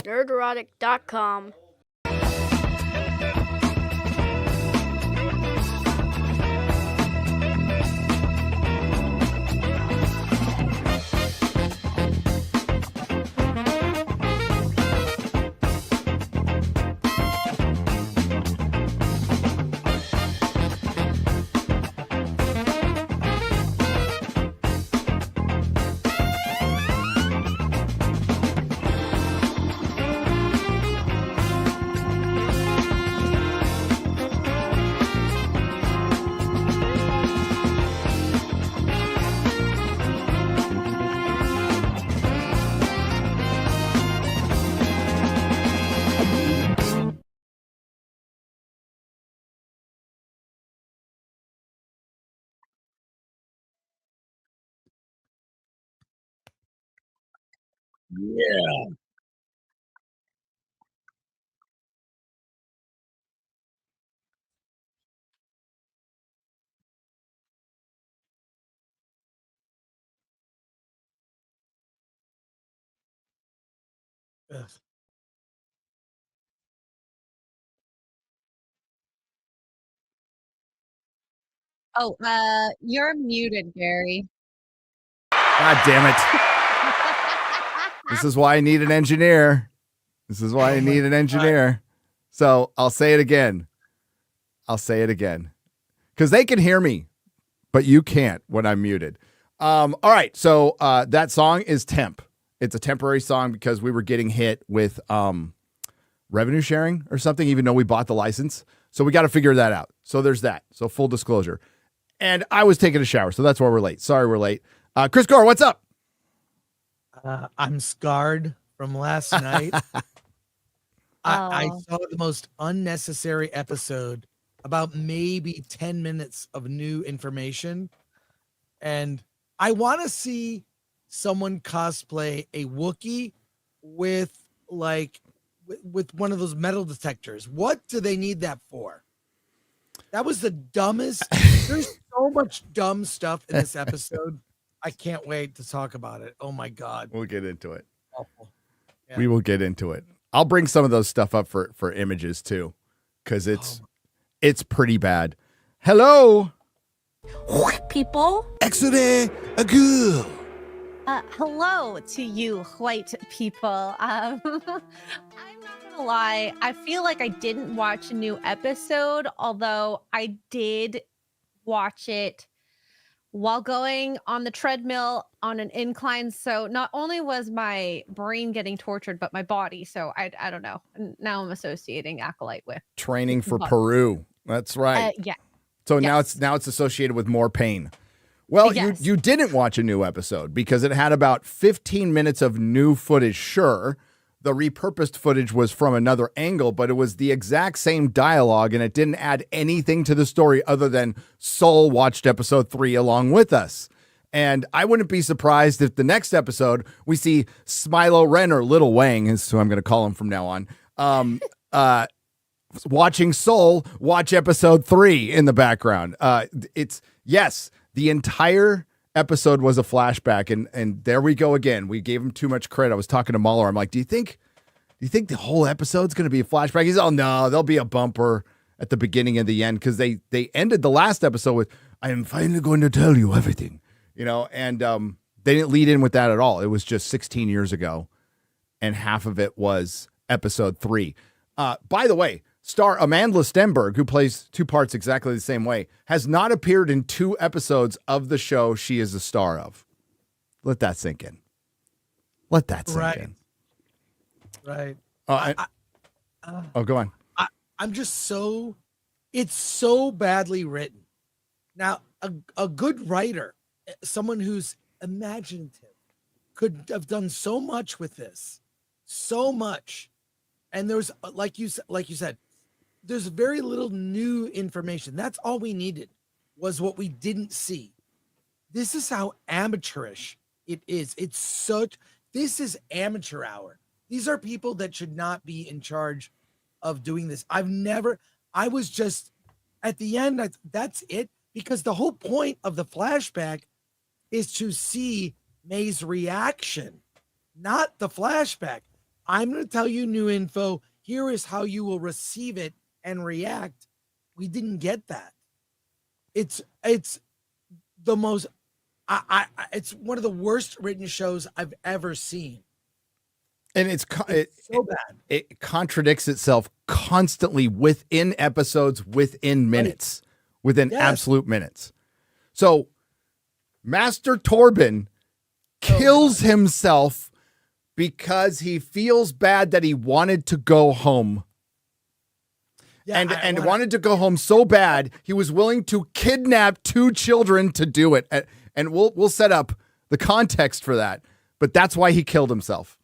Nerdrotic.com. Yeah. Ugh. Oh, you're muted, Gary. God damn it. This is why I need an engineer. So I'll say it again. Because they can hear me, but you can't when I'm muted. All right. So that song is temp. It's a temporary song because we were getting hit with revenue sharing or something, even though we bought the license. So we got to figure that out. So there's that. So full disclosure. And I was taking a shower, so that's why we're late. Sorry we're late. Chris Gore, what's up? I'm scarred from last night. I saw the most unnecessary episode, about maybe 10 minutes of new information. And I want to see someone cosplay a Wookiee with with one of those metal detectors. What do they need that for? That was the dumbest. There's so much dumb stuff in this episode. I can't wait to talk about it. Oh my God. We'll get into it. Awful. Yeah. We will get into it. I'll bring some of those stuff up for images too, because it's pretty bad. Hello, people. Exode a girl. Hello to you, white people. I'm not gonna lie. I feel like I didn't watch a new episode, although I did watch it while going on the treadmill on an incline. So not only was my brain getting tortured, but my body. So I don't know. Now I'm associating Acolyte with Training for Peru. That's right. Yeah. So now it's associated with more pain. Well, Yes. you didn't watch a new episode because it had about 15 minutes of new footage. Sure, the repurposed footage was from another angle, but it was the exact same dialogue and it didn't add anything to the story other than Soul watched episode 3 along with us. And I wouldn't be surprised if the next episode we see Smilo Ren, or Little Wang is who I'm going to call him from now on, watching Soul watch episode 3 in the background. The entire episode was a flashback, and there we go again. We gave him too much credit. I was talking to Mahler. I'm like, do you think the whole episode's going to be a flashback? He's, oh no, there'll be a bumper at the beginning and the end, because they ended the last episode with, I am finally going to tell you everything, and they didn't lead in with that at all. It was just 16 years ago, and half of it was episode 3. By the way, star Amanda Stenberg, who plays 2 parts exactly the same way, has not appeared in 2 episodes of the show she is a star of. Let that sink in. In. Right. Go on. I'm just it's so badly written. Now, a good writer, someone who's imaginative, could have done so much with this, so much. And there's, like you said, there's very little new information. That's all we needed, was what we didn't see. This is how amateurish it is. This is amateur hour. These are people that should not be in charge of doing this. I was just at the end. That's it, because the whole point of the flashback is to see May's reaction, not the flashback. I'm going to tell you new info. Here is how you will receive it and react. We didn't get that. It's the most it's one of the worst written shows I've ever seen. And it's so bad. It contradicts itself constantly within episodes, within minutes, within absolute minutes. So Master Torben kills himself because he feels bad that he wanted to go home. Yeah, and wanted to go home so bad, he was willing to kidnap 2 children to do it. And we'll set up the context for that. But that's why he killed himself.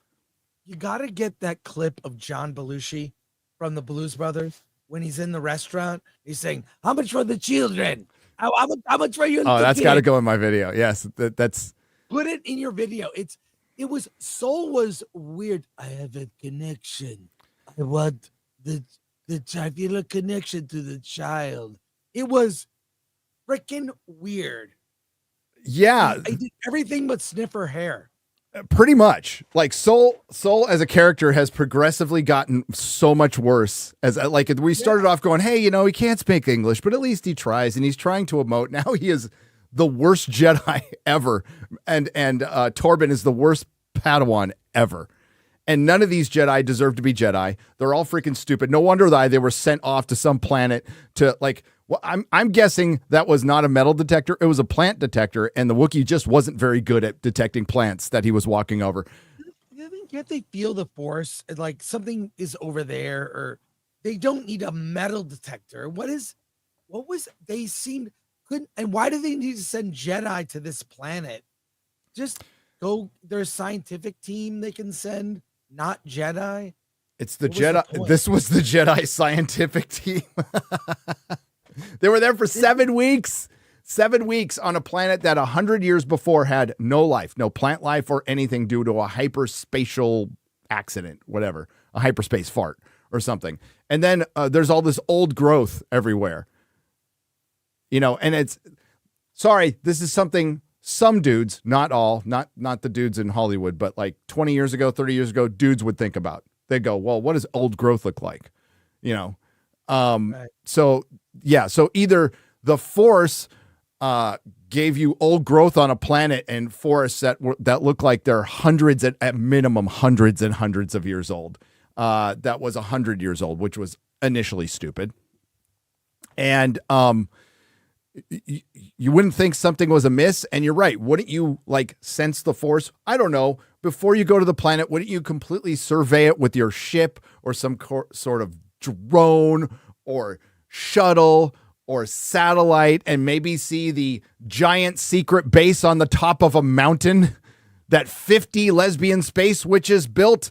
You got to get that clip of John Belushi from the Blues Brothers when he's in the restaurant. He's saying, "How much for the children? How much for you?" Oh, that's got to go in my video. Yes, that's. Put it in your video. Soul was weird. I have a connection. I want I feel a connection to the child. It was freaking weird. Yeah. I did everything but sniff her hair. Pretty much. Like Soul as a character has progressively gotten so much worse. As like we started off going, hey, he can't speak English, but at least he tries and he's trying to emote. Now he is the worst Jedi ever. And Torben is the worst Padawan ever. And none of these Jedi deserve to be Jedi. They're all freaking stupid. No wonder they were sent off to some planet to I'm guessing that was not a metal detector. It was a plant detector, and the Wookiee just wasn't very good at detecting plants that he was walking over. Can't they feel the Force? Like something is over there, or they don't need a metal detector. They seemed couldn't, and why do they need to send Jedi to this planet? Just go, there's a scientific team they can send, not Jedi. It's the Jedi. This was the Jedi scientific team. They were there for 7 weeks. 7 weeks on a planet that 100 years before had no life, no plant life or anything due to a hyperspatial accident, whatever, a hyperspace fart or something. And then there's all this old growth everywhere. And it's, sorry, this is something some dudes, not all, not the dudes in Hollywood, but like 20 years ago, 30 years ago, dudes would think about. They go, well, what does old growth look like? Right. So either the Force gave you old growth on a planet and forests that look like they're hundreds at minimum hundreds and hundreds of years old. That was 100 years old, which was initially stupid. And you wouldn't think something was amiss, and you're right. Wouldn't you sense the Force? I don't know. Before you go to the planet, wouldn't you completely survey it with your ship or some sort of drone or shuttle or satellite and maybe see the giant secret base on the top of a mountain that 50 lesbian space witches built?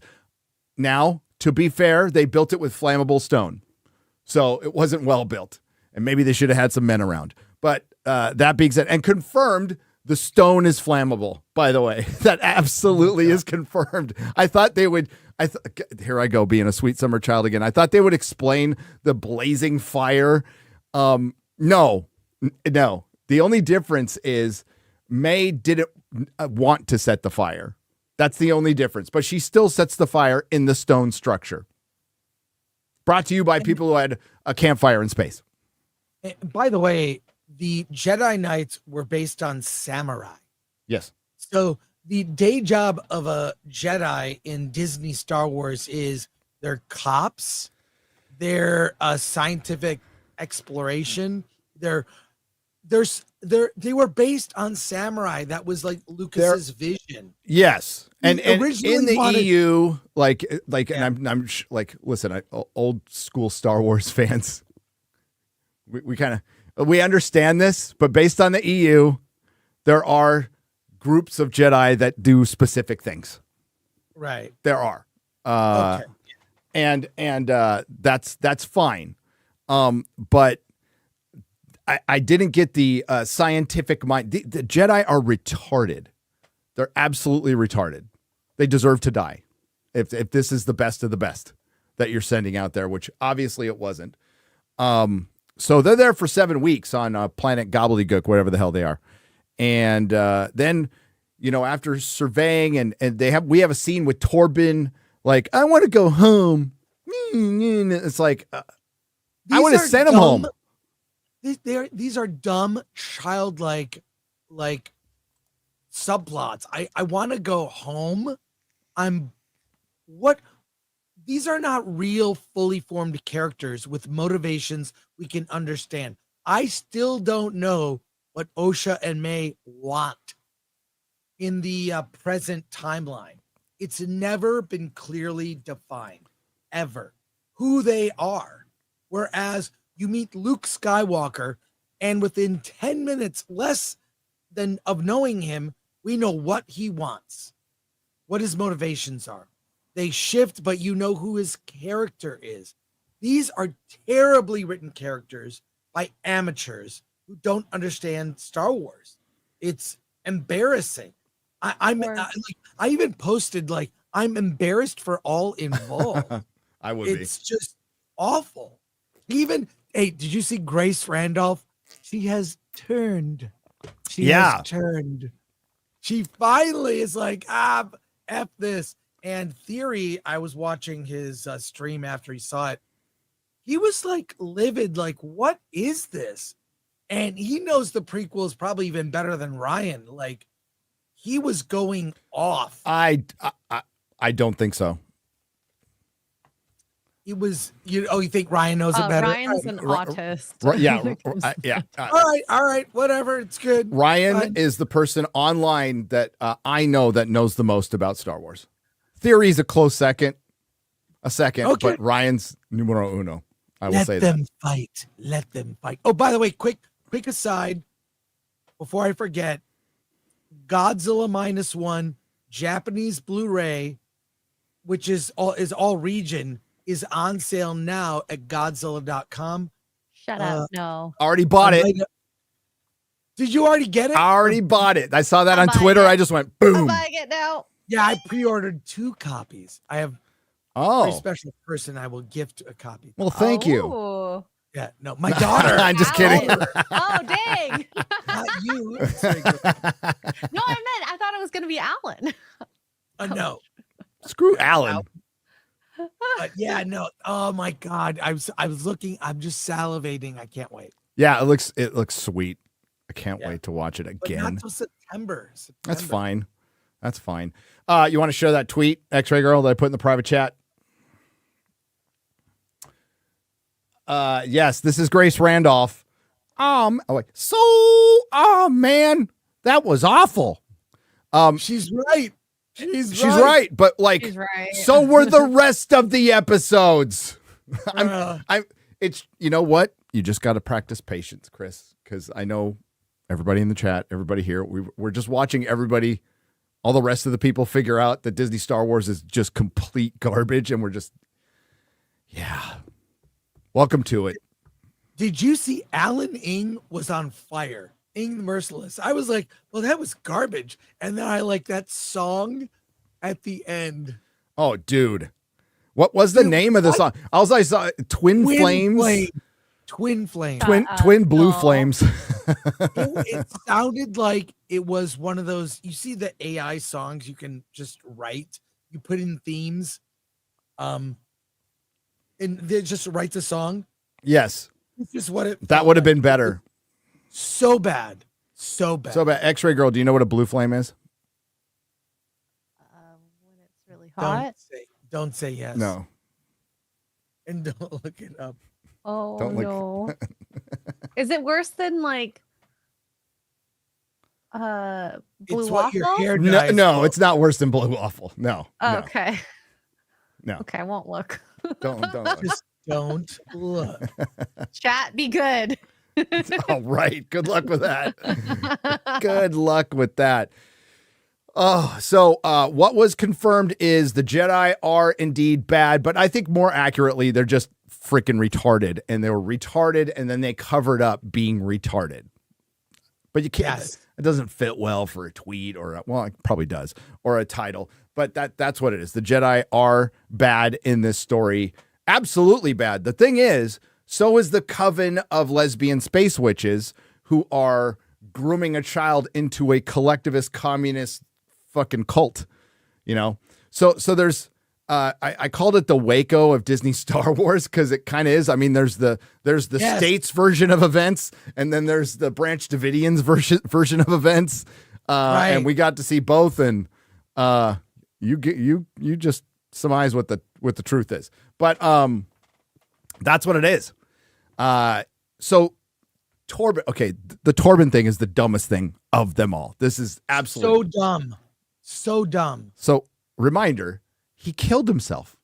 Now, to be fair, they built it with flammable stone. So it wasn't well built. And maybe they should have had some men around. But that being said, and confirmed, the stone is flammable, by the way. That absolutely is confirmed. I thought they would... here I go being a sweet summer child again. I thought they would explain the blazing fire. No. The only difference is May didn't want to set the fire. That's the only difference. But she still sets the fire in the stone structure. Brought to you by people who had a campfire in space. By the way, the Jedi Knights were based on samurai. Yes. So the day job of a Jedi in Disney Star Wars is they're cops, they're scientific exploration, they were based on samurai. That was like Lucas's vision. Yes, and in the EU, and I'm listen, old school Star Wars fans, we understand this, but based on the EU, there are groups of Jedi that do specific things. Right. There are. Okay. And that's fine. But I didn't get the scientific mind. The Jedi are retarded. They're absolutely retarded. They deserve to die. If this is the best of the best that you're sending out there, which obviously it wasn't. So they're there for 7 weeks on planet Gobbledygook, whatever the hell they are. And then, after surveying and we have a scene with Torben Like, I want to go home. It's like, I These would have are sent him dumb- home. These are dumb, childlike, like subplots. I want to go home. These are not real, fully formed characters with motivations we can understand. I still don't know what Osha and May want in the present timeline. It's never been clearly defined, ever, who they are. Whereas you meet Luke Skywalker, and within 10 minutes less than of knowing him, we know what he wants, what his motivations are. They shift, but you know who his character is. These are terribly written characters by amateurs who don't understand Star Wars. It's embarrassing. I even posted like, I'm embarrassed for all involved. I would It's just awful. Even, hey, did you see Grace Randolph? She has turned. She has turned. She finally is like, F this. And Theory, I was watching his stream after he saw it. He was like livid, like, what is this? And he knows the prequel is probably even better than Ryan. Like, he was going off. I don't think so. It was, you think Ryan knows it better? Ryan's an autist. Yeah. All right, whatever. It's good. Ryan Fine. is the person online that I know that knows the most about Star Wars. Theory's a close second, Okay. but Ryan's numero uno. I will say that. Let them fight. Oh, by the way, quick aside before I forget, Godzilla -1 Japanese Blu-ray, which is all region, is on sale now at Godzilla.com. Shut up. No. Already bought it. Did you already get it? I already bought it. I saw that I'm on Twitter. buying it. I just went I'm boom. buying it now. Yeah, I pre-ordered 2 copies. I have a very Oh, special person I will gift a copy. well, thank you. Oh. Yeah, no, my daughter. I'm just kidding. Oh, dang. Not you. No, I thought it was going to be Alan. No. Screw Alan. Yeah, no. Oh my God. I was looking. I'm just salivating. I can't wait. Yeah, it looks sweet. I can't wait to watch it But again. not till September. That's fine. That's fine. You want to share that tweet, X-Ray Girl, that I put in the private chat? Yes, this is Grace Randolph. Man, that was awful. She's right. She's right, but like, She's right. so were the rest of the episodes. Uh, It's, you know what? You just got to practice patience, Chris, because I know everybody in the chat, everybody here, we're just watching everybody, all the rest of the people figure out that Disney Star Wars is just complete garbage, and we're just, yeah. Welcome to it. Did you see Alan Ng was on fire? Ng the Merciless. I was like, well, that was garbage. And then I like that song at the end. Oh, dude. What was the name of the song? I saw Twin Flames. Twin Flames. Twin Blue Flames. It sounded like it was one of those, you see the AI songs you can just write, you put in themes, and it just writes a song. Yes. It's just what it That would have been better. so bad. So bad. So bad. X-Ray Girl, do you know what a blue flame is? When it's really hot. Don't say yes. No. And don't look it up. Oh, Don't look- no. Is it worse than like blue It's what your waffle? hair No, dyes no, for. it's not worse than blue waffle. No. Oh, No. okay. No. Okay, I won't look. Don't look. Just don't look. Chat, be good. All right. Good luck with that. Good luck with that. Oh, so what was confirmed is the Jedi are indeed bad, but I think more accurately, they're just freaking retarded, and they were retarded, and then they covered up being retarded. But you can't. Yes. It doesn't fit well for a tweet well, it probably does, or a title. But that's what it is. The Jedi are bad in this story. Absolutely bad. The thing is, so is the coven of lesbian space witches who are grooming a child into a collectivist communist fucking cult, you know? So there's I called it the Waco of Disney Star Wars because it kind of is. I mean, there's the Yes. States version of events, and then there's the Branch Davidians version of events. Right. And we got to see both, and you just surmise what the truth is. But that's what it is. So Torben, okay, the Torben thing is the dumbest thing of them all. This is absolutely so dumb. So reminder, he killed himself.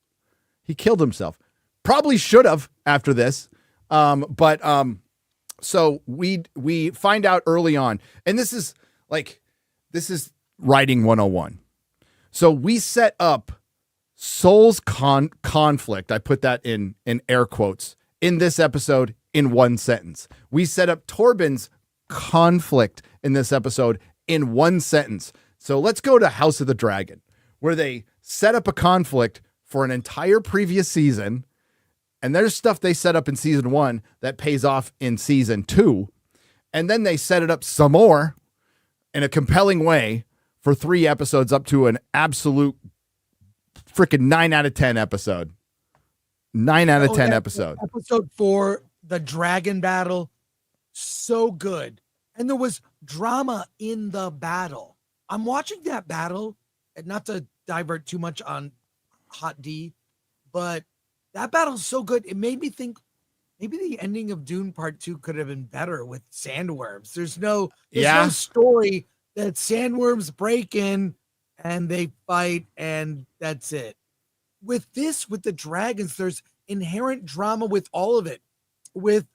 Probably should have after this. So we find out early on, and this is writing 101. So we set up Soul's conflict. I put that in air quotes in this episode in one sentence. We set up Torben's conflict in this episode in one sentence. So let's go to House of the Dragon, where they set up a conflict for an entire previous season. And there's stuff they set up in season 1 that pays off in season 2. And then they set it up some more in a compelling way for 3 episodes up to an absolute freaking 9 out of 10 episode. 9 out of 10 episode. Episode 4, the dragon battle, so good. And there was drama in the battle. I'm watching that battle, and not to divert too much on Hot D, but that battle's so good. It made me think maybe the ending of Dune Part 2 could have been better with sandworms. There's no story that sandworms break in and they fight and that's it. With this, with the dragons, there's inherent drama with all of it. With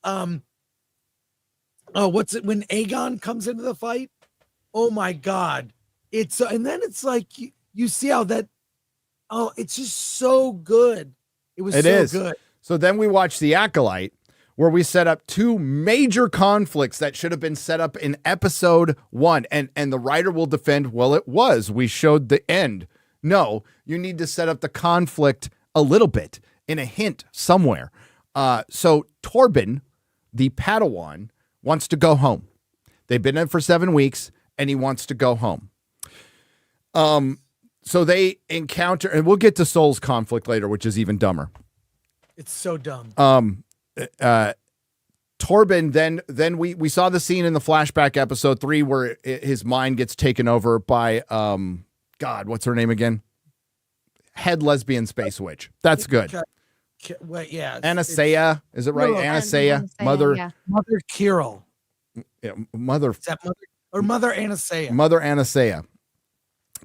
what's it when Aegon comes into the fight? Oh my God. It's and then it's like you see how that it's just so good. It was good. So then we watch The Acolyte, where we set up 2 major conflicts that should have been set up in episode 1. And the writer will defend, well, it was. We showed the end. No, you need to set up the conflict a little bit in a hint somewhere. So Torben, the Padawan, wants to go home. They've been in for 7 weeks, and he wants to go home. So they encounter, and we'll get to Soul's conflict later, which is even dumber. It's so dumb. Torben, then we saw the scene in the flashback episode 3 where his mind gets taken over by, God, what's her name again? Head lesbian space witch. That's good. Wait, yeah. Anastasia, is it right? No, Anastasia, Anastasia, Mother Kirill. Yeah, Mother. Is that Mother Anastasia? Mother Anastasia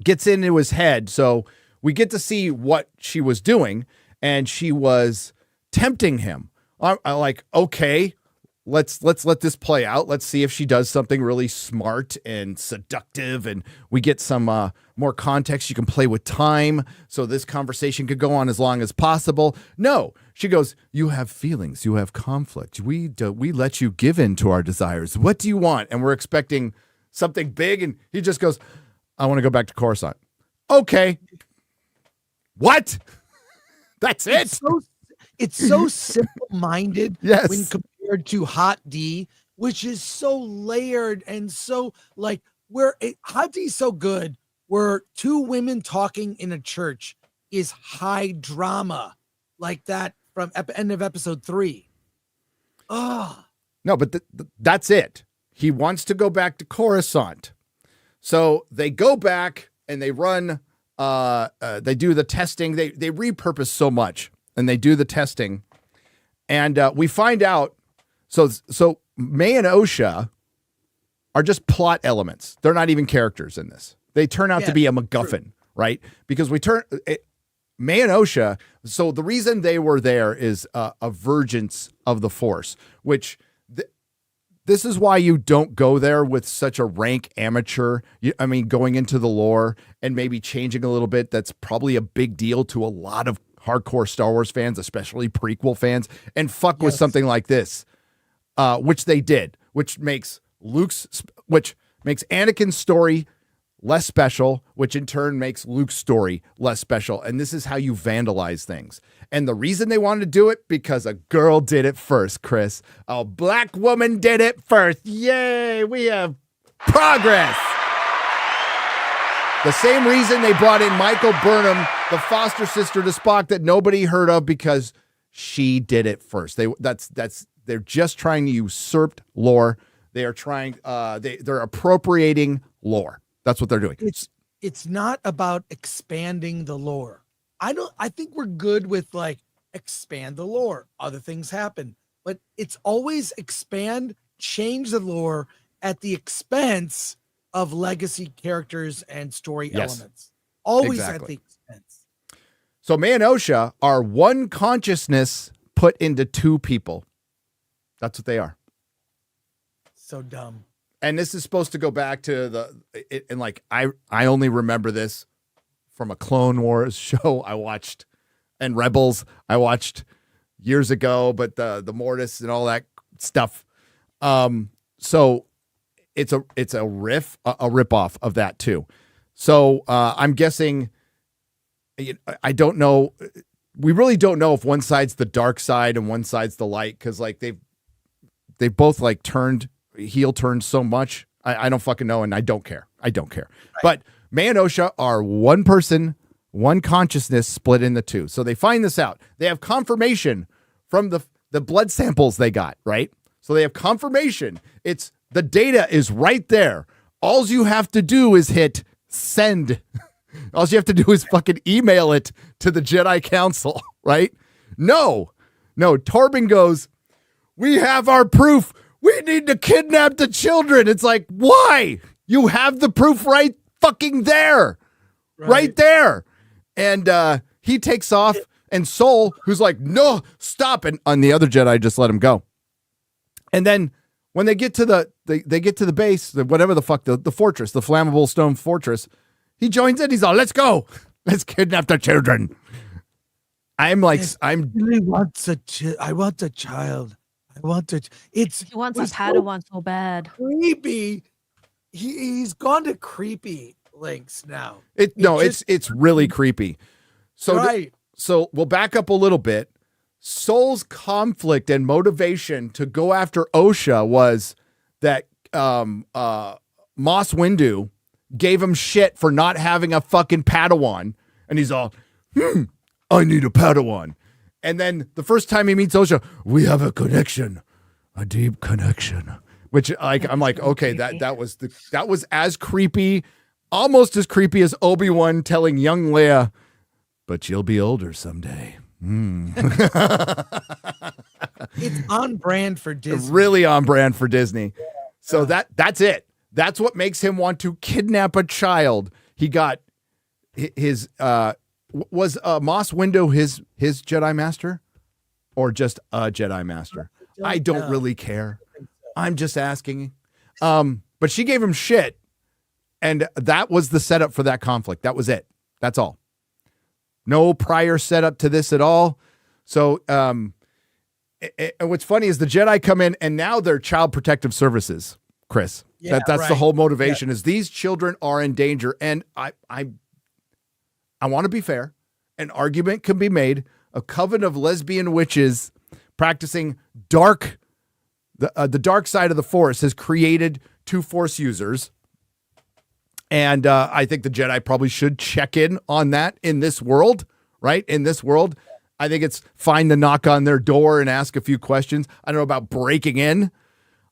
gets into his head. So we get to see what she was doing, and she was tempting him. I like, okay, let's let this play out. Let's see if she does something really smart and seductive, and we get some more context. You can play with time, so this conversation could go on as long as possible. No, she goes, you have feelings, you have conflict. We let you give in to our desires. What do you want? And we're expecting something big, and he just goes, I want to go back to Coruscant. Okay. What? That's it. It's so simple-minded Yes. when compared to Hot D, which is so layered and so like Hot D is so good where 2 women talking in a church is high drama like that from end of episode 3. Oh. No, but that's it. He wants to go back to Coruscant. So they go back and they run, they do the testing. They repurpose so much, and they do the testing. And we find out, so May and Osha are just plot elements. They're not even characters in this. They turn out to be a MacGuffin, right? Because May and Osha, so the reason they were there is a vergence of the Force, which... This is why you don't go there with such a rank amateur. Going into the lore and maybe changing a little bit. That's probably a big deal to a lot of hardcore Star Wars fans, especially prequel fans, and fuck with something like this, which they did, which makes Anakin's story less special, which in turn makes Luke's story less special. And this is how you vandalize things. And the reason they wanted to do it, because a girl did it first, Chris. A black woman did it first. Yay, we have progress. The same reason they brought in Michael Burnham the foster sister to Spock that nobody heard of because she did it first. They're just trying to usurp lore. They are trying they're appropriating lore. That's what they're doing. It's not about expanding the lore. I think we're good with like expand the lore. Other things happen, but it's always expand, change the lore at the expense of legacy characters and story elements. Always at the expense. So May and Osha are one consciousness put into two people. That's what they are. So dumb. And this is supposed to go back to I only remember this from a Clone Wars show I watched, and Rebels I watched years ago, but the Mortis and all that stuff. So it's a rip off of that too. So I'm guessing, I don't know. We really don't know if one side's the dark side and one side's the light, because like they've both like turned so much. I don't fucking know, and I don't care. Right. But May and Osha are one person, one consciousness split into two. So they find this out. They have confirmation from the blood samples they got, right? So they have confirmation. It's the data is right there. All you have to do is hit send. All you have to do is fucking email it to the Jedi Council, right? No. Torben goes, we have our proof. We need to kidnap the children. It's like, why? You have the proof right fucking there. Right there. And he takes off, and Sol, who's like, no, stop. And on the other Jedi just let him go. And then when they get to the base, whatever the fuck, the fortress, the flammable stone fortress, he joins in. He's all, let's go. Let's kidnap the children. I want a child. He wants a Padawan so bad. Creepy. He's gone to creepy links now. It's really creepy. So right. So we'll back up a little bit. Sol's conflict and motivation to go after Osha was that Moss Windu gave him shit for not having a fucking Padawan, and he's all, I need a Padawan. And then the first time he meets Osha, we have a connection, a deep connection. Which I'm like, okay, that was as creepy, almost as creepy as Obi-Wan telling young Leia, but you'll be older someday. It's on brand for Disney. Really on brand for Disney. So that's it. That's what makes him want to kidnap a child. He got his was Moss Windu his Jedi Master, or just a Jedi Master? I don't really care. I'm just asking. But she gave him shit, and that was the setup for that conflict. That was it. That's all. No prior setup to this at all. So what's funny is the Jedi come in, and now they're Child Protective Services, Chris. Yeah, that's right. the whole motivation, is these children are in danger. And I want to be fair. An argument can be made. A coven of lesbian witches practicing the dark side of the Force has created two Force users. And I think the Jedi probably should check in on that in this world, right? In this world, I think it's fine to knock on their door and ask a few questions. I don't know about breaking in,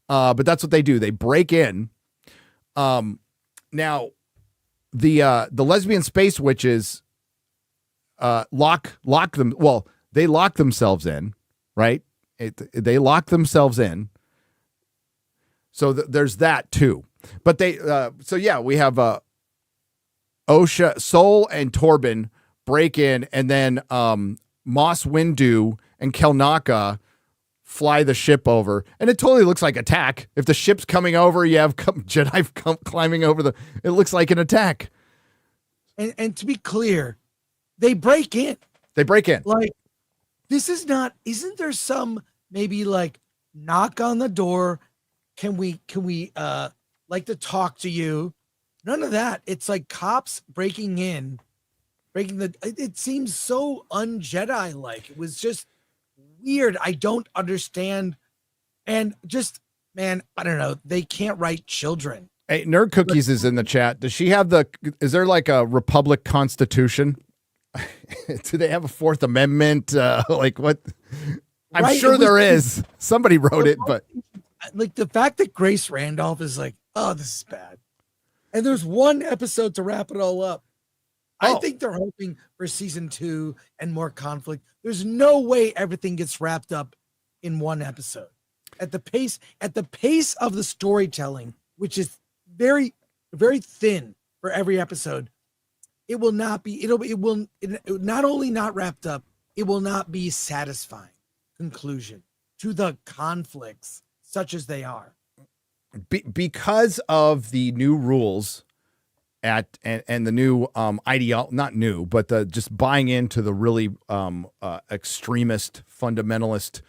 but that's what they do. They break in. Now, the lesbian space witches lock them. Well, they lock themselves in, right? They lock themselves in. So there's that too. But we have Osha, Sol, and Torben break in, and then Moss Windu and Kelnaka fly the ship over, and it totally looks like attack. If the ship's coming over, you have Jedi climbing over it looks like an attack. And to be clear, they break in. Like, this is not, isn't there some maybe like knock on the door? Can we like to talk to you? None of that. It's like cops breaking in, it seems so un-Jedi like. It was just weird. I don't understand. And just, man, I don't know. They can't write children. Hey, Nerd Cookies is in the chat. Does she have is there like a Republic Constitution? Do they have a Fourth Amendment? Like what? I'm Right, sure there is. Somebody wrote it, but like the fact that Grace Randolph is like, oh, this is bad. And there's one episode to wrap it all up. I Oh. think they're hoping for season 2 and more conflict. There's no way everything gets wrapped up in one episode. At the pace of the storytelling, which is very, very thin for every episode, it will not be, it will not only not wrapped up, it will not be satisfying conclusion to the conflicts such as they are. because of the new rules and the new not new, but the just buying into the really extremist fundamentalist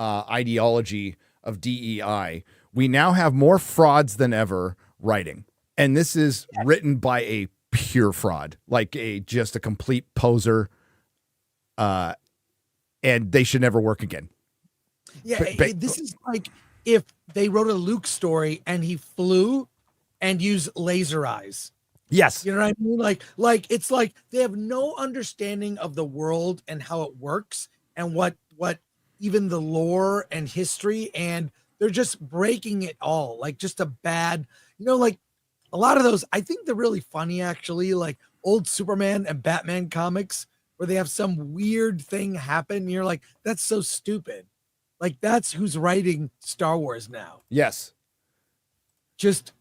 ideology of DEI, we now have more frauds than ever writing. And this is written by a pure fraud, like just a complete poser. And they should never work again. Yeah, this is like if they wrote a Luke story and he flew and used laser eyes. Yes. You know what I mean? Like it's like they have no understanding of the world and how it works and what even the lore and history, and they're just breaking it all. Like just a bad, like a lot of those, I think they're really funny actually, like old Superman and Batman comics where they have some weird thing happen. And you're like, that's so stupid. Like that's who's writing Star Wars now. Yes. Just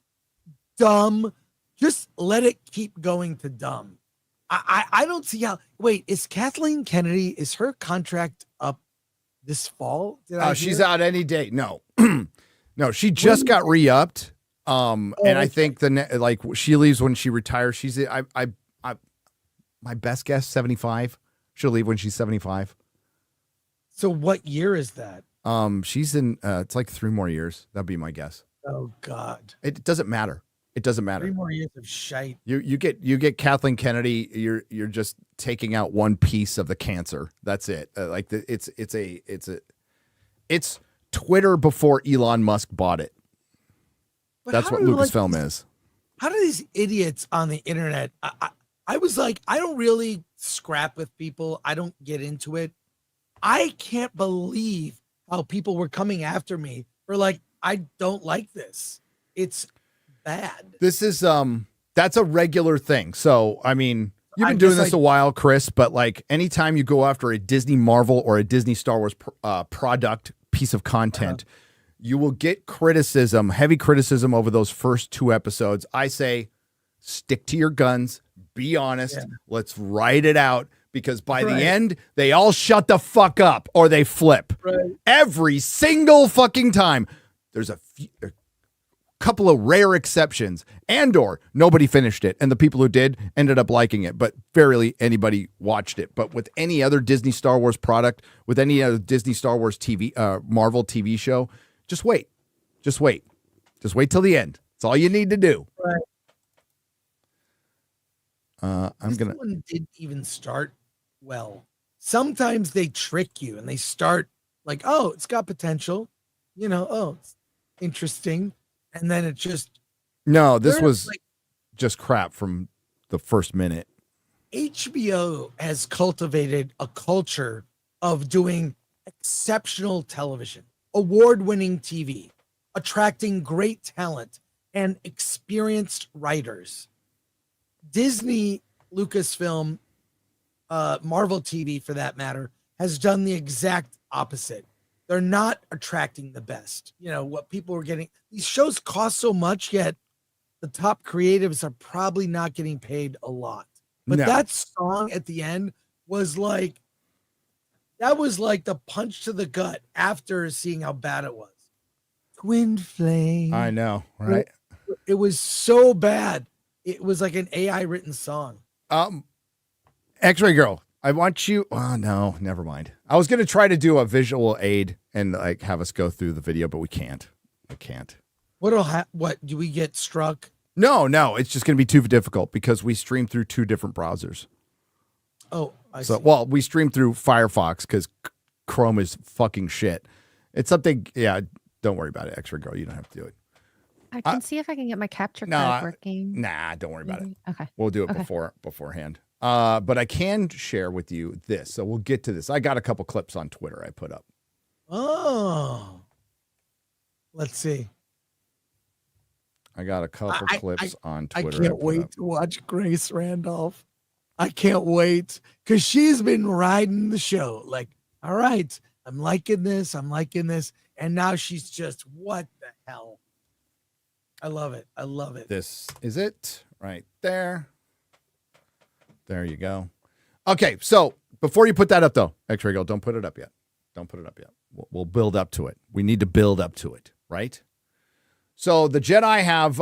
dumb. Just let it keep going to dumb. I don't see how. Wait, is Kathleen Kennedy, is her contract up this fall? She's out any day. No, no, she just got re-upped. And I think she leaves when she retires. She's my best guess 75. She'll leave when she's 75. So what year is that? She's in. It's like 3 more years. That'd be my guess. Oh God, it doesn't matter. It doesn't matter. 3 more years of shite. You get Kathleen Kennedy. You're just taking out one piece of the cancer. That's it. It's Twitter before Elon Musk bought it. But that's what Lucasfilm is. How do these idiots on the internet? I was like, I don't really scrap with people. I don't get into it. I can't believe how people were coming after me for like, I don't like this. It's bad. This is that's a regular thing. So I mean, you've been doing this a while, Chris, but like anytime you go after a Disney Marvel or a Disney Star Wars product piece of content, you will get criticism, heavy criticism over those first 2 episodes. I say stick to your guns, be honest, let's write it out, because by the end they all shut the fuck up or they flip. Every single fucking time. There's a couple of rare exceptions. Andor, nobody finished it, and the people who did ended up liking it, but barely anybody watched it. But with any other Disney Star Wars product, with any other Disney Star Wars TV, Marvel TV show, just wait till the end. That's all you need to do. This one didn't even start well. Sometimes they trick you and they start like, oh, it's got potential, it's interesting. And then it just. No, this was just crap from the first minute. HBO has cultivated a culture of doing exceptional television, award-winning TV, attracting great talent and experienced writers. Disney, Lucasfilm, Marvel TV, for that matter, has done the exact opposite. They're not attracting the best. What people are getting. These shows cost so much, yet the top creatives are probably not getting paid a lot. But that song at the end was like, that was like the punch to the gut after seeing how bad it was. Twin Flame. I know, right? It was so bad. It was like an AI written song. X-Ray Girl, I want you. Oh no, never mind. I was going to try to do a visual aid and like have us go through the video, but we can't. I can't. What do we get struck? No, it's just going to be too difficult because we stream through 2 different browsers. Oh, I see. Well, we stream through Firefox because Chrome is fucking shit. It's something. Yeah, don't worry about it, X-Ray Girl. You don't have to do it. I can see if I can get my capture card working. Nah, don't worry about it. Okay. We'll do it beforehand. But I can share with you this. So we'll get to this. I got a couple clips on Twitter I put up. Oh, let's see. I got a couple clips on I Twitter. can't wait to watch Grace Randolph. I can't wait because she's been riding the show. Like, all right, I'm liking this. And now she's just, what the hell? I love it. I love it. This is it right there. There you go. Okay, so before you put that up, though, X-Ray Go, don't put it up yet. Don't put it up yet. We'll build up to it. We need to build up to it, right? So the Jedi have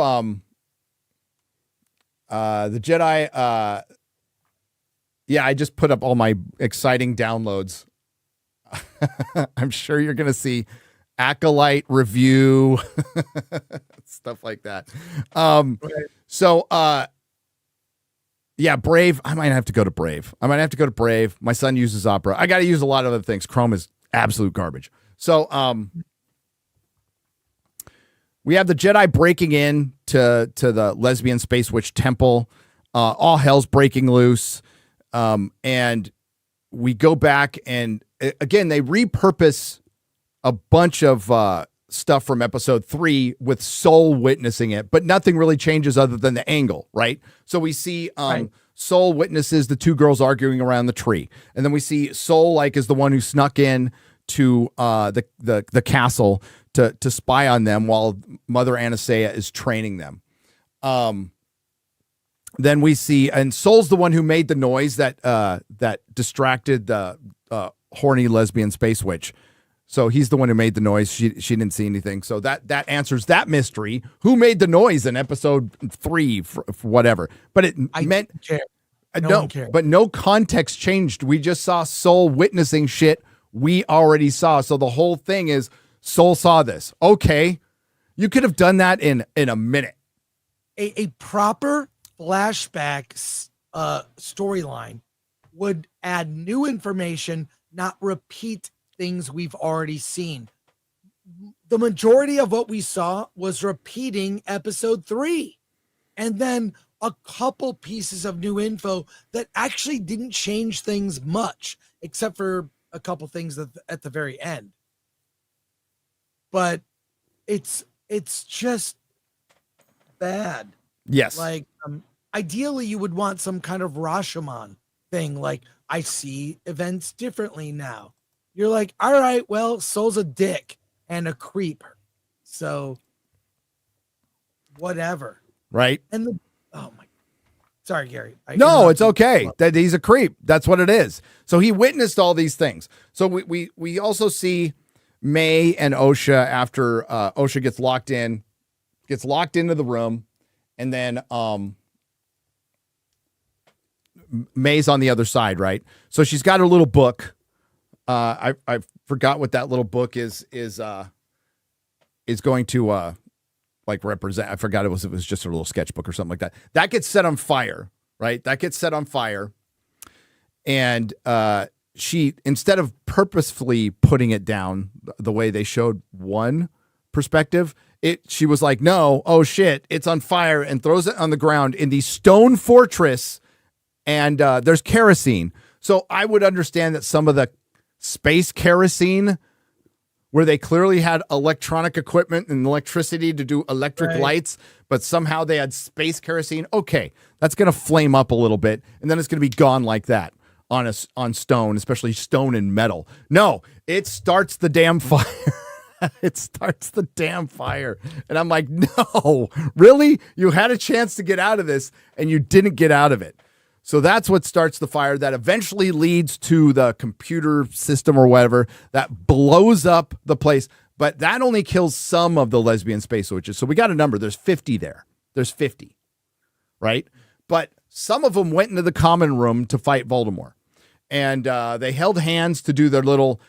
yeah, I just put up all my exciting downloads. I'm sure you're going to see Acolyte review, stuff like that. Yeah, Brave. I might have to go to Brave. My son uses Opera. I got to use a lot of other things. Chrome is absolute garbage. So we have the Jedi breaking in to the lesbian space witch temple. All hell's breaking loose. And we go back and again, they repurpose a bunch of stuff from episode 3 with Soul witnessing it, but nothing really changes other than the angle, right? So we see Soul witnesses the two girls arguing around the tree. And then we see Soul is the one who snuck in to the castle to spy on them while Mother Anastasia is training them. Then we see, and Soul's the one who made the noise that distracted the horny lesbian space witch. So he's the one who made the noise. She didn't see anything. So that answers that mystery. Who made the noise in episode 3 for whatever? But but no context changed. We just saw Soul witnessing shit we already saw. So the whole thing is Soul saw this. Okay, you could have done that in a minute. A proper flashback storyline would add new information, not repeat things we've already seen. The majority of what we saw was repeating episode 3, and then a couple pieces of new info that actually didn't change things much, except for a couple things at the very end. But it's just bad. Yes. Ideally you would want some kind of Rashomon thing. Like, I see events differently now. You're like, all right, well, Soul's a dick and a creep. So whatever. Right. And oh my, sorry, Gary. No, it's okay. That he's a creep. That's what it is. So he witnessed all these things. So we also see May and Osha after Osha gets locked into the room, and then May's on the other side, right? So she's got her little book. I forgot what that little book is going to represent. I forgot it was just a little sketchbook or something like that. That gets set on fire, right? And she, instead of purposefully putting it down the way they showed one perspective, she was like, no, oh shit, it's on fire, and throws it on the ground in the stone fortress. And there's kerosene. So I would understand that some of the space kerosene, where they clearly had electronic equipment and electricity to do electric lights, but somehow they had space kerosene. Okay, that's going to flame up a little bit, and then it's going to be gone like that on stone, especially stone and metal. No, it starts the damn fire. It starts the damn fire. And I'm like, no, really? You had a chance to get out of this, and you didn't get out of it. So that's what starts the fire that eventually leads to the computer system or whatever that blows up the place. But that only kills some of the lesbian space witches. So we got a number. There's 50 there. There's 50, right? But some of them went into the common room to fight Voldemort. And they held hands to do their little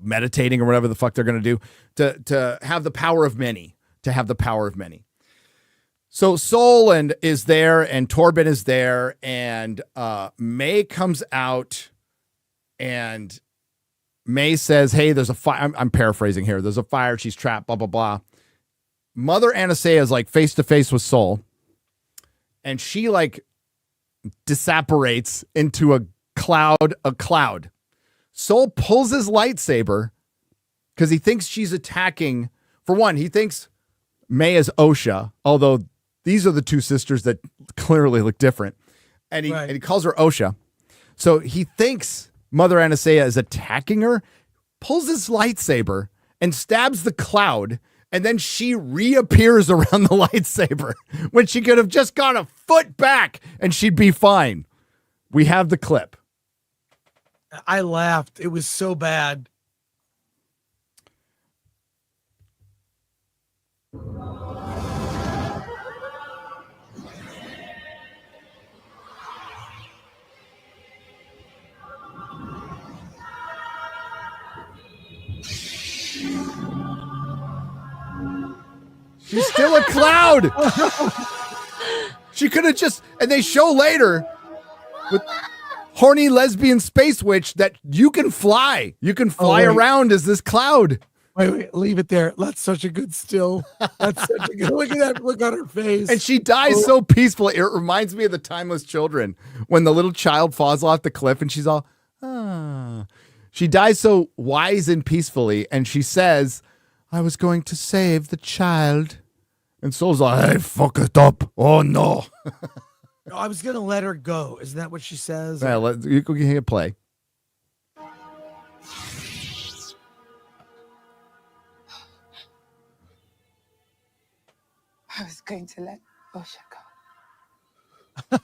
meditating or whatever the fuck they're going to do to have the power of many, So Soul is there, and Torben is there, and May comes out, and May says, hey, there's a fire. I'm paraphrasing here. There's a fire. She's trapped, blah, blah, blah. Mother Anastasia is like face to face with Soul, and she like disapparates into a cloud. Soul pulls his lightsaber because he thinks she's attacking. For one, he thinks May is Osha, although these are the two sisters that clearly look different. And he calls her Osha. So he thinks Mother Anastasia is attacking her, pulls his lightsaber and stabs the cloud, and then she reappears around the lightsaber when she could have just gone a foot back and she'd be fine. We have the clip. I laughed. It was so bad. She's still a cloud. She could have just, and they show later with horny lesbian space witch that you can fly. You can fly around as this cloud. Wait, leave it there. That's such a good still. That's such a good, look at that look on her face. And she dies so peacefully. It reminds me of the Timeless Children when the little child falls off the cliff and she's all, ah. She dies so wise and peacefully, and she says, I was going to save the child. And Soul's like, hey, fuck it up. Oh, no. No, I was going to let her go. Isn't that what she says? Yeah, you can hear play. I was going to let Osha go.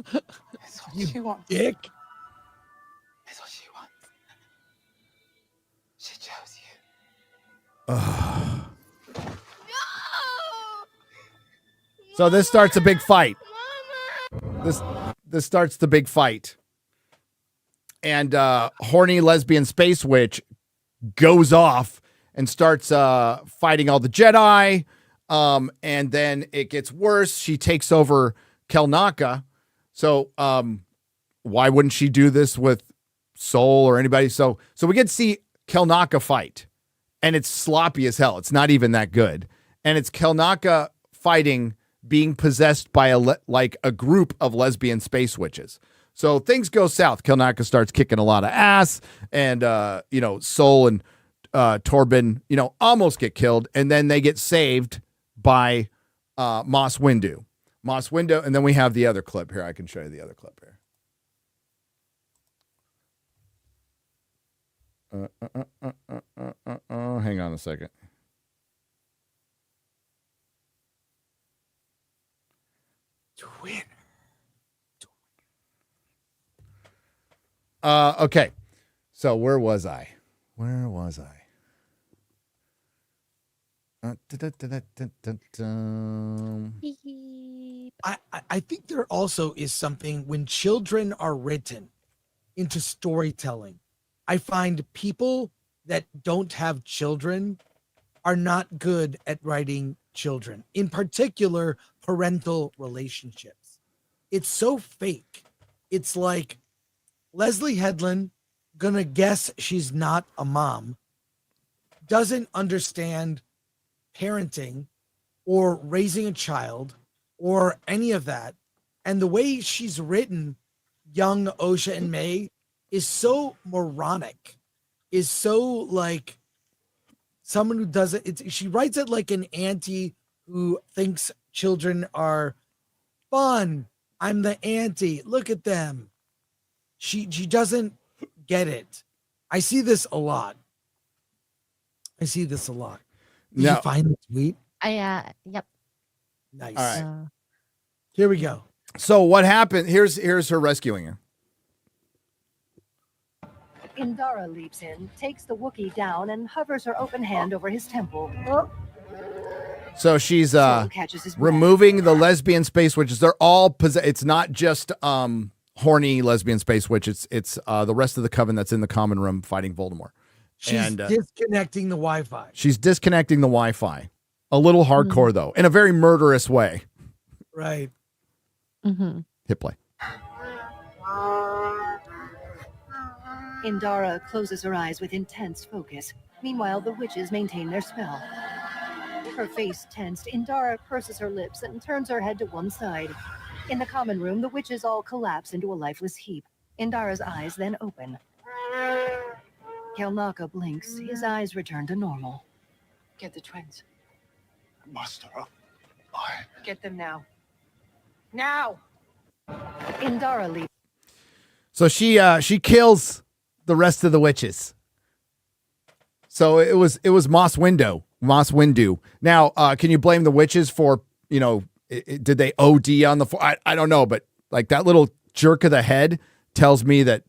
That's what she wants. Dick. That's what she wants. She chose you. So this starts a big fight. This starts the big fight. And horny lesbian space witch goes off and starts fighting all the Jedi. And then it gets worse. She takes over Kelnaka. So why wouldn't she do this with Soul or anybody? So we get to see Kelnaka fight. And it's sloppy as hell. It's not even that good. And it's Kelnaka fighting, being possessed by a group of lesbian space witches. So things go south. Kelnaka starts kicking a lot of ass, and Soul and Torben, almost get killed, and then they get saved by Mace Windu. And then we have the other clip here. I can show you the other clip here. Hang on a second. Twitter. Okay. So where was I? I think there also is something when children are written into storytelling. I find people that don't have children are not good at writing children, in particular, parental relationships. It's so fake. It's like Leslie Headland, gonna guess she's not a mom, doesn't understand parenting or raising a child or any of that. And the way she's written young Osha and May is so moronic, is so like someone who doesn't, she writes it like an auntie who thinks children are fun. I'm the auntie. Look at them. She doesn't get it. I see this a lot. Did you find the tweet? Yep. Nice. All right. Here we go. So what happened? Here's her rescuing her. Indara leaps in, takes the Wookiee down, and hovers her open hand over his temple. So she's Soul catches his breath. removing the lesbian space witches. They're all it's not just horny lesbian space witch. It's the rest of the coven that's in the common room fighting Voldemort. She's disconnecting the Wi-Fi. She's disconnecting the Wi-Fi. A little hardcore though, in a very murderous way. Right. Mm-hmm. Hit play. Indara closes her eyes with intense focus. Meanwhile, the witches maintain their spell. Her face tensed, Indara purses her lips and turns her head to one side. In the common room, the witches all collapse into a lifeless heap. Indara's eyes then open. Kelnaka blinks. His eyes return to normal. Get the twins. Master, I... Get them now. Now! Indara leaps. So she kills the rest of the witches. So it was Moss Windu. Now, can you blame the witches for, did they OD on the I don't know, but like that little jerk of the head tells me that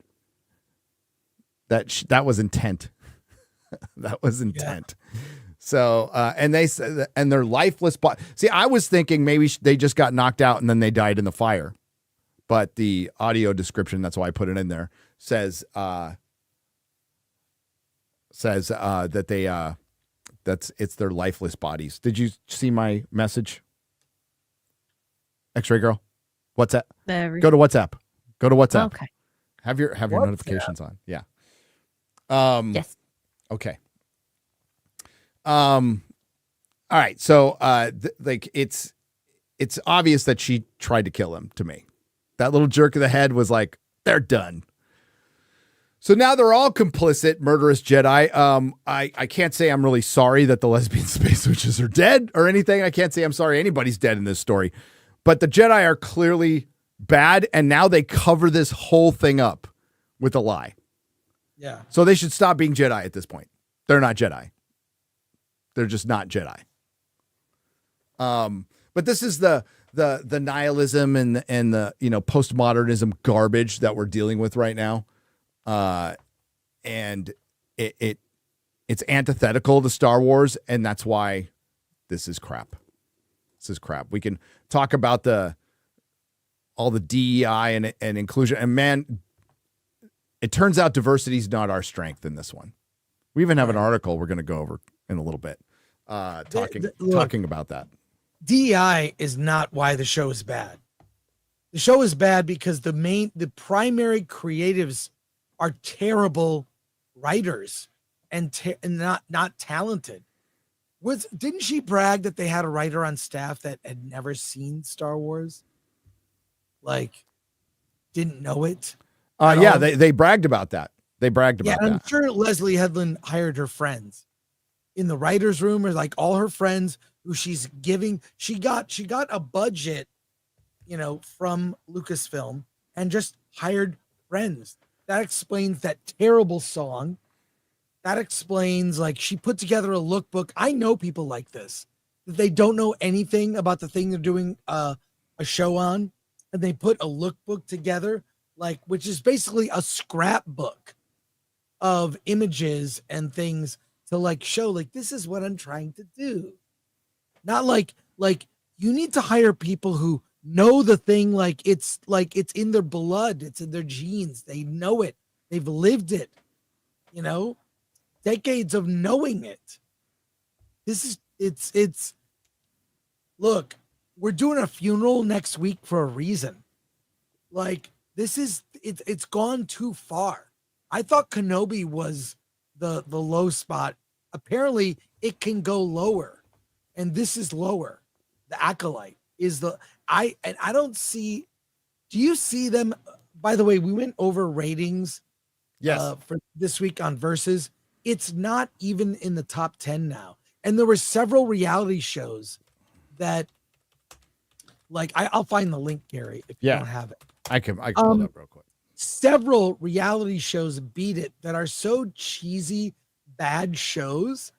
was intent. That was intent. Yeah. So, and they said, and their lifeless body. See, I was thinking maybe they just got knocked out and then they died in the fire. But the audio description, that's why I put it in there, says that it's their lifeless bodies. Did you see my message? X-Ray Girl, WhatsApp. Go to WhatsApp. Okay. Have your notifications on. Yeah. Yes. Okay. All right. So, it's obvious that she tried to kill him to me. That little jerk of the head was like, they're done. So now they're all complicit, murderous Jedi. I can't say I'm really sorry that the lesbian space witches are dead or anything. I can't say I'm sorry anybody's dead in this story. But the Jedi are clearly bad, and now they cover this whole thing up with a lie. Yeah. So they should stop being Jedi at this point. They're not Jedi. They're just not Jedi. But this is the nihilism and the postmodernism garbage that we're dealing with right now. And it's antithetical to Star Wars, and that's why this is crap. This is crap. We can talk about all the DEI and inclusion, and man, it turns out diversity is not our strength in this one. We even have an article we're going to go over in a little bit, talking about that. DEI is not why the show is bad. The show is bad because the primary creatives are terrible writers and not talented. Didn't she brag that they had a writer on staff that had never seen Star Wars? Like, didn't know it? Yeah, they bragged about that. I'm sure Leslie Headland hired her friends in the writer's room, or like all her friends who she's giving. She got a budget, from Lucasfilm and just hired friends. That explains that terrible song. That explains, like, she put together a lookbook. I know people like this. They don't know anything about the thing they're doing a show on, and they put a lookbook together, like, which is basically a scrapbook of images and things to like show, like, this is what I'm trying to do. Not like you need to hire people who know the thing, like it's in their blood, it's in their genes. They know it. They've lived it. Decades of knowing it. It's look, we're doing a funeral next week for a reason. Like, it's gone too far. I thought Kenobi was the low spot. Apparently it can go lower, and this is lower. The Acolyte is I don't see. Do you see them? By the way, we went over ratings. Yes. For this week on Versus. It's not even in the top 10 now. And there were several reality shows that, like, I'll find the link, Gary, if you don't have it. I can pull it up real quick. Several reality shows beat it that are so cheesy, bad shows.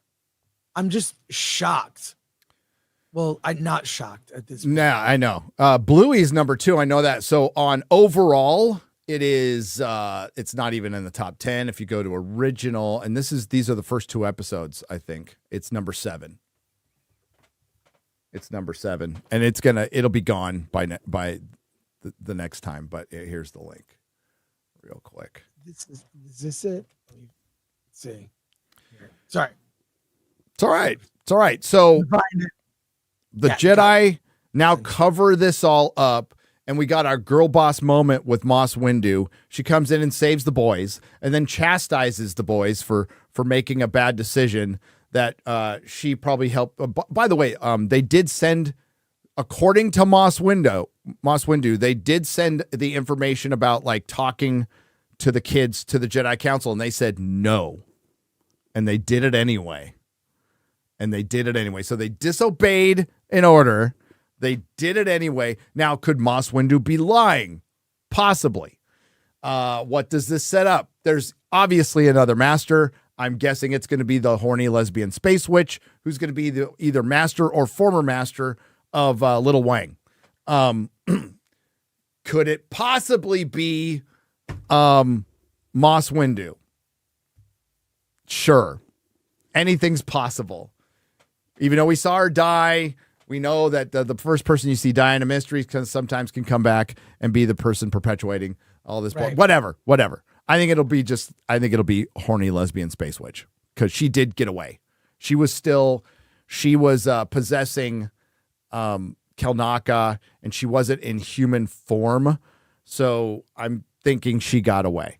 I'm just shocked. Well, I'm not shocked at this point. Nah, I know. Bluey's number 2. I know that. So on overall, it is it's not even in the top 10. If you go to original, and these are the first 2 episodes, I think. It's number 7. It's number 7. And it'll be gone by the next time, but here's the link. Real quick. Is this it? Let's see. Sorry. It's all right. It's all right. So the Jedi now cover this all up, and we got our girl boss moment with Moss Windu. She comes in and saves the boys, and then chastises the boys for making a bad decision. that she probably helped. By the way, they did send, according to Moss Windu, they did send the information about like talking to the kids to the Jedi Council, and they said no, and they did it anyway. So they disobeyed an order. They did it anyway. Now, could Moss Windu be lying? Possibly. What does this set up? There's obviously another master. I'm guessing it's going to be the horny lesbian space witch, who's going to be the either master or former master of Little Wang. Could it possibly be Moss Windu? Sure. Anything's possible. Even though we saw her die, we know that the first person you see die in a mystery sometimes can come back and be the person perpetuating all this. Right. Whatever. I think it'll be horny lesbian space witch, because she did get away. She was possessing Kelnaka, and she wasn't in human form. So I'm thinking she got away.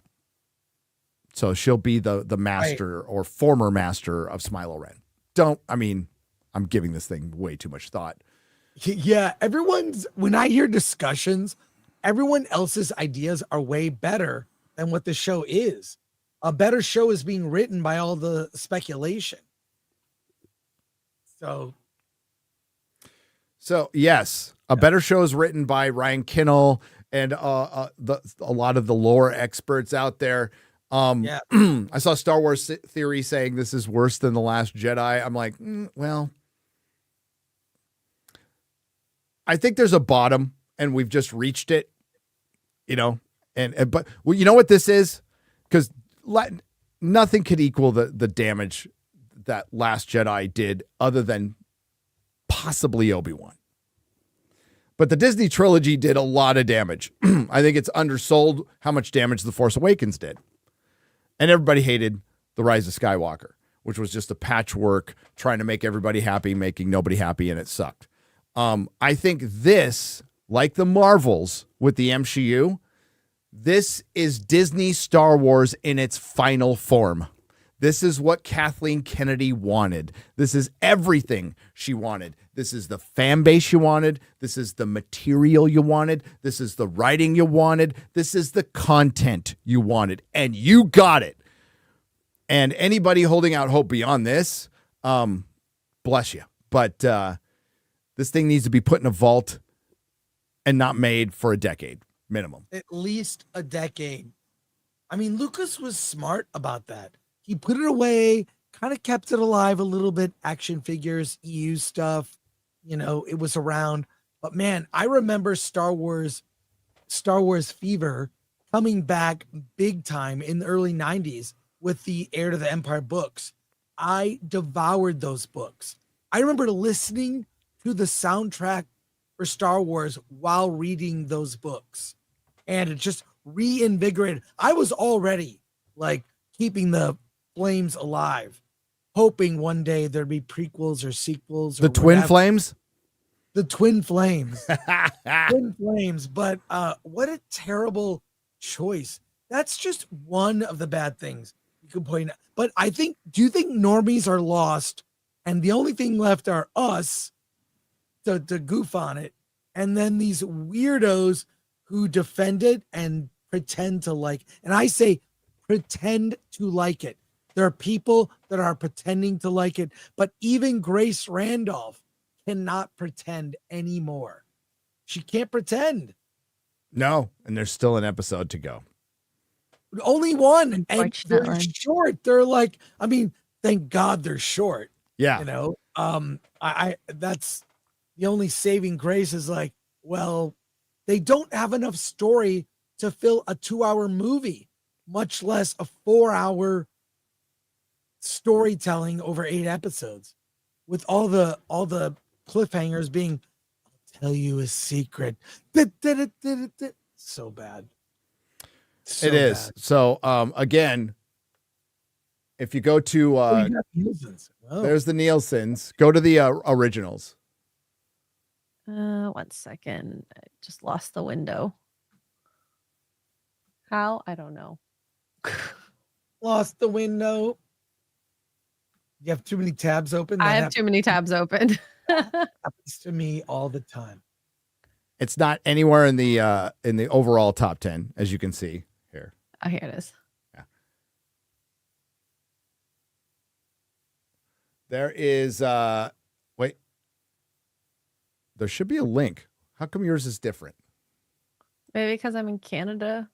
So she'll be the master or former master of Smilo Ren. I'm giving this thing way too much thought. Yeah, when I hear discussions, everyone else's ideas are way better than what the show is. A better show is being written by all the speculation. So yes, a better show is written by Ryan Kinnell and a lot of the lore experts out there. I saw Star Wars Theory saying this is worse than The Last Jedi. I'm like, well, I think there's a bottom and we've just reached it, but you know what this is? Because nothing could equal the damage that Last Jedi did other than possibly Obi-Wan. But the Disney trilogy did a lot of damage. I think it's undersold how much damage The Force Awakens did. And everybody hated The Rise of Skywalker, which was just a patchwork trying to make everybody happy, making nobody happy, and it sucked. I think this, like the Marvels with the MCU, this is Disney Star Wars in its final form. This is what Kathleen Kennedy wanted. This is everything she wanted. This is the fan base you wanted. This is the material you wanted. This is the writing you wanted. This is the content you wanted. And you got it. And anybody holding out hope beyond this, bless you. But this thing needs to be put in a vault and not made for a decade minimum. At least a decade. I mean, Lucas was smart about that. He put it away, kind of kept it alive a little bit. Action figures, EU stuff, it was around. But man, I remember Star Wars fever coming back big time in the early 90s with the Heir to the Empire books. I devoured those books. I remember listening to the soundtrack for Star Wars while reading those books. And it just reinvigorated. I was already like keeping the flames alive, hoping one day there'd be prequels or sequels. Or the Twin Flames? The Twin Flames. Twin Flames. But what a terrible choice. That's just one of the bad things you could point out. But do you think normies are lost and the only thing left are us to goof on it? And then these weirdos who defend it and pretend to like, and I say pretend to like it. There are people that are pretending to like it, but even Grace Randolph cannot pretend anymore. She can't pretend. No, and there's still an episode to go. Only one, and they're short. They're like, thank God they're short. Yeah, I that's the only saving grace is like, well, they don't have enough story to fill a 2-hour movie, much less a 4-hour storytelling over 8 episodes, with all the cliffhangers being, I'll tell you a secret. So bad. It is. So again, if you go to there's the Nielsen's, go to the originals. 1 second. I just lost the window. How? I don't know. Lost the window. You have too many tabs open. I have too many tabs open. Happens to me all the time. It's not anywhere in the overall top 10, as you can see here. Oh, here it is. Yeah. There is wait. There should be a link. How come yours is different? Maybe because I'm in Canada.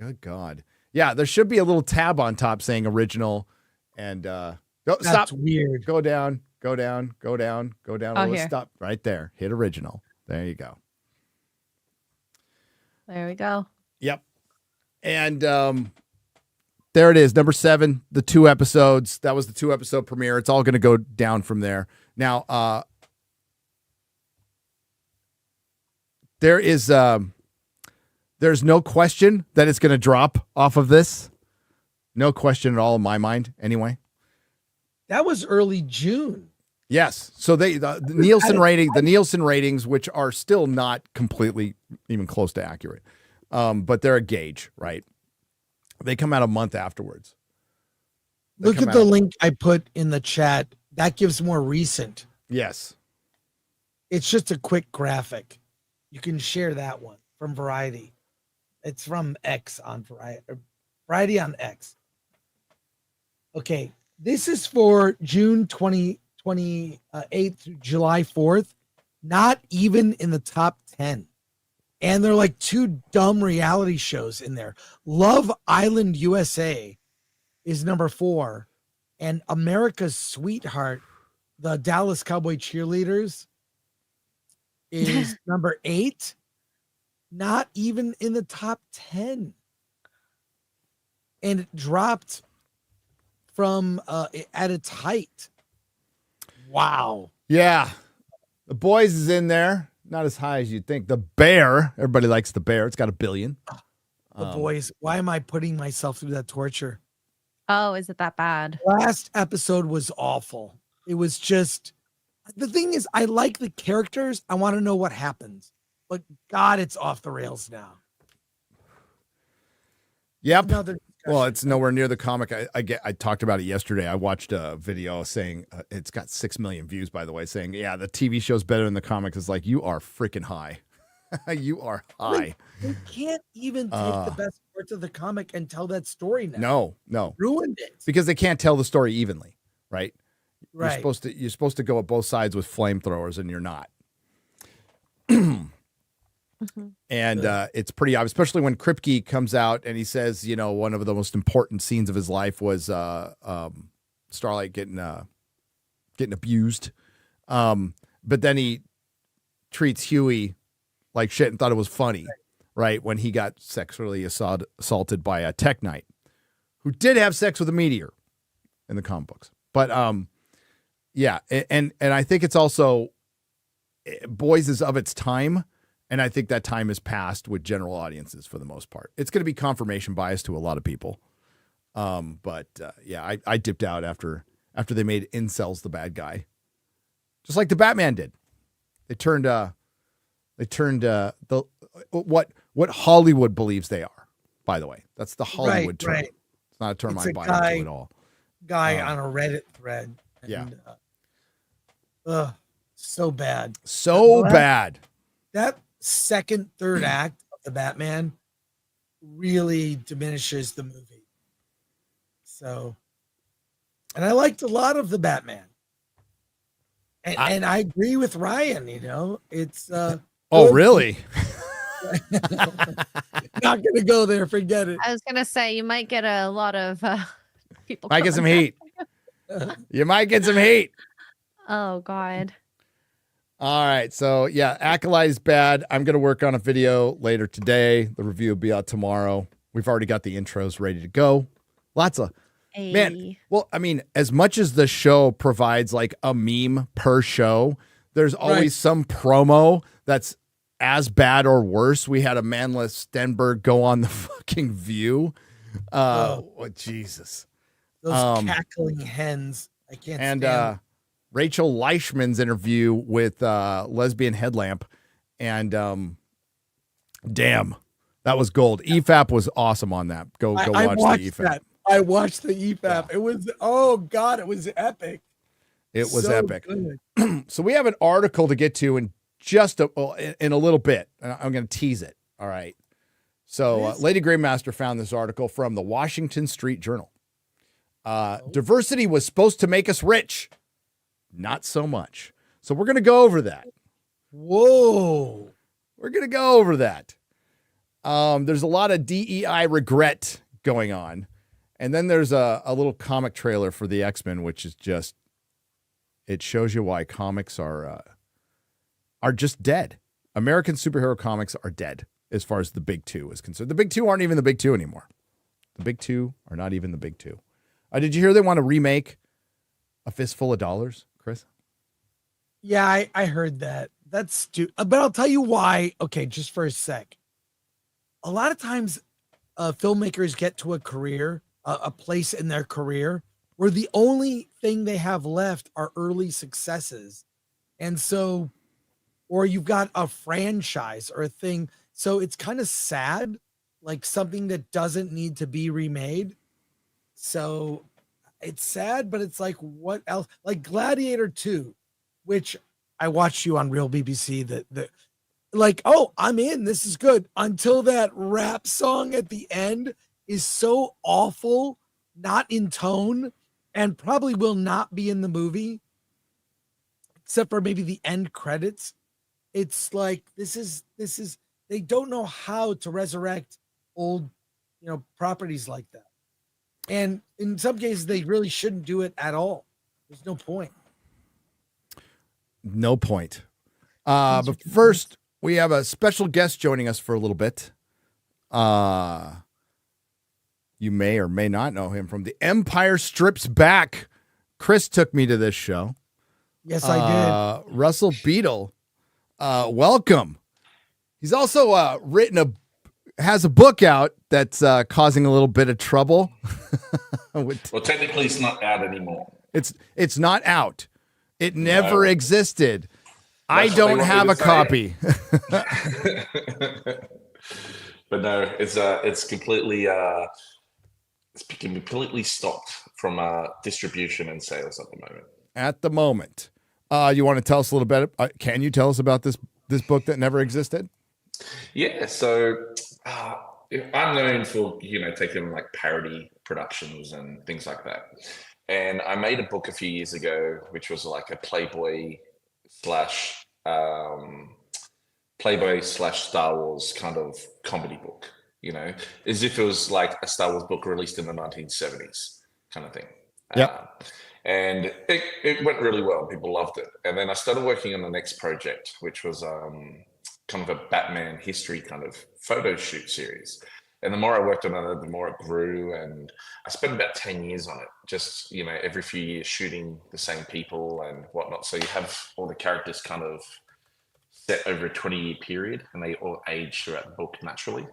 Good God. Yeah, there should be a little tab on top saying original and stop. Weird. Go down. Oh, here. Stop right there. Hit original. There you go. There we go. Yep. And there it is, number 7, the 2 episodes. That was the 2-episode premiere. It's all going to go down from there. Now, there's no question that it's going to drop off of this. No question at all in my mind, anyway. That was early June. Yes. So the Nielsen ratings, which are still not completely even close to accurate, but they're a gauge, right? They come out a month afterwards. Look at the link I put in the chat. That gives more recent. Yes. It's just a quick graphic. You can share that one from Variety. It's from X on Variety on X. Okay. This is for June 28th through July 4th. Not even in the top 10. And they're like 2 dumb reality shows in there. Love Island USA is number 4. And America's Sweetheart, the Dallas Cowboy Cheerleaders, is number 8. Not even in the top 10. And it dropped from at its height. Wow. Yeah. The Boys is in there. Not as high as you'd think. The Bear. Everybody likes The Bear. It's got 1 billion. The Boys. Why am I putting myself through that torture? Oh, is it that bad? Last episode was awful. It was just, the thing is, I like the characters. I want to know what happens. But God, it's off the rails now. Yep. Well, it's nowhere near the comic. I talked about it yesterday. I watched a video saying it's got 6 million views, by the way, saying, yeah, the TV show's better than the comics. It's like, you are freaking high. You are high. They can't even take the best parts of the comic and tell that story now. No. Ruined it. Because they can't tell the story evenly, right? Right. You're supposed to go at both sides with flamethrowers, and you're not. And it's pretty obvious, especially when Kripke comes out and he says, you know, one of the most important scenes of his life was Starlight getting abused. But then he treats Huey like shit and thought it was funny, right? When he got sexually assaulted by a Tech Knight who did have sex with a meteor in the comic books. But yeah, and I think it's also Boys is of its time. And I think that time has passed with general audiences for the most part. It's going to be confirmation bias to a lot of people. But yeah, I dipped out after they made incels the bad guy. Just like the Batman did. They turned what Hollywood believes they are, by the way. That's the Hollywood term. Right. It's not a term I buy into at all. Guy on a Reddit thread. And, so bad. So bad. That second, third act of the Batman really diminishes the movie. So, and I liked a lot of the Batman. And I agree with Ryan, you know, it's oh, really? Not gonna go there, forget it. I was gonna say you might get a lot of people. Might get some heat. You might get some heat. Oh God. All right. So yeah, Acolyte is bad. I'm going to work on a video later today. The review will be out tomorrow. We've already got the intros ready to go. Lots of man. Well, I mean, as much as the show provides like a meme per show, there's always some promo that's as bad or worse. We had Amanda Stenberg go on the fucking View. Oh, Jesus. Those cackling hens. I can't stand them. Rachel Leischman's interview with Lesbian Headlamp, and damn, that was gold. EFAP was awesome on that. Go watch the EFAP. I watched the EFAP. Yeah. It was, oh God, it was epic. It was So epic. good. So we have an article to get to in in a little bit. I'm going to tease it. All right. So Lady Greymaster found this article from the Washington Street Journal. Diversity was supposed to make us rich. Not so much. So we're going to go over that. Whoa. We're going to go over that. There's a lot of DEI regret going on. And then there's a little comic trailer for the X-Men, which is just, it shows you why comics are just dead. American superhero comics are dead as far as the big two is concerned. The big two aren't even the big two anymore. The big two are not even the big two. Did you hear they want to remake A Fistful of Dollars, Chris? Yeah, I heard that. That's stupid. But I'll tell you why. Okay, just for a sec. A lot of times filmmakers get to a career, a place in their career where the only thing they have left are early successes. And so, or you've got a franchise or a thing. So it's kind of sad, like something that doesn't need to be remade. So it's sad, but it's like, what else? Like Gladiator 2, which I watched you on Real BBC, that like, oh, I'm in, this is good, until that rap song at the end is so awful, not in tone, and probably will not be in the movie, except for maybe the end credits. It's like, this is, they don't know how to resurrect old, properties like that. And in some cases, they really shouldn't do it at all. There's no point. No point. But first, we have a special guest joining us for a little bit. You may or may not know him from The Empire Strips Back. Chris took me to this show. Yes, I did. Russell Beattie, welcome. He's also has a book out that's causing a little bit of trouble. Well, technically, it's not out anymore. It's not out. It never existed. I don't have a copy. But no, it's completely it's completely stopped from distribution and sales at the moment. At the moment, you want to tell us a little bit? Can you tell us about this book that never existed? Yeah, so I'm known for taking like parody productions and things like that, and I made a book a few years ago, which was like a Playboy slash Star Wars kind of comedy book, as if it was like a Star Wars book released in the 1970s kind of thing. Yeah. And it went really well. People loved it. And then I started working on the next project, which was kind of a Batman history kind of photo shoot series. And the more I worked on it, the more it grew. And I spent about 10 years on it, just, every few years shooting the same people and whatnot. So you have all the characters kind of set over a 20-year period, and they all age throughout the book naturally.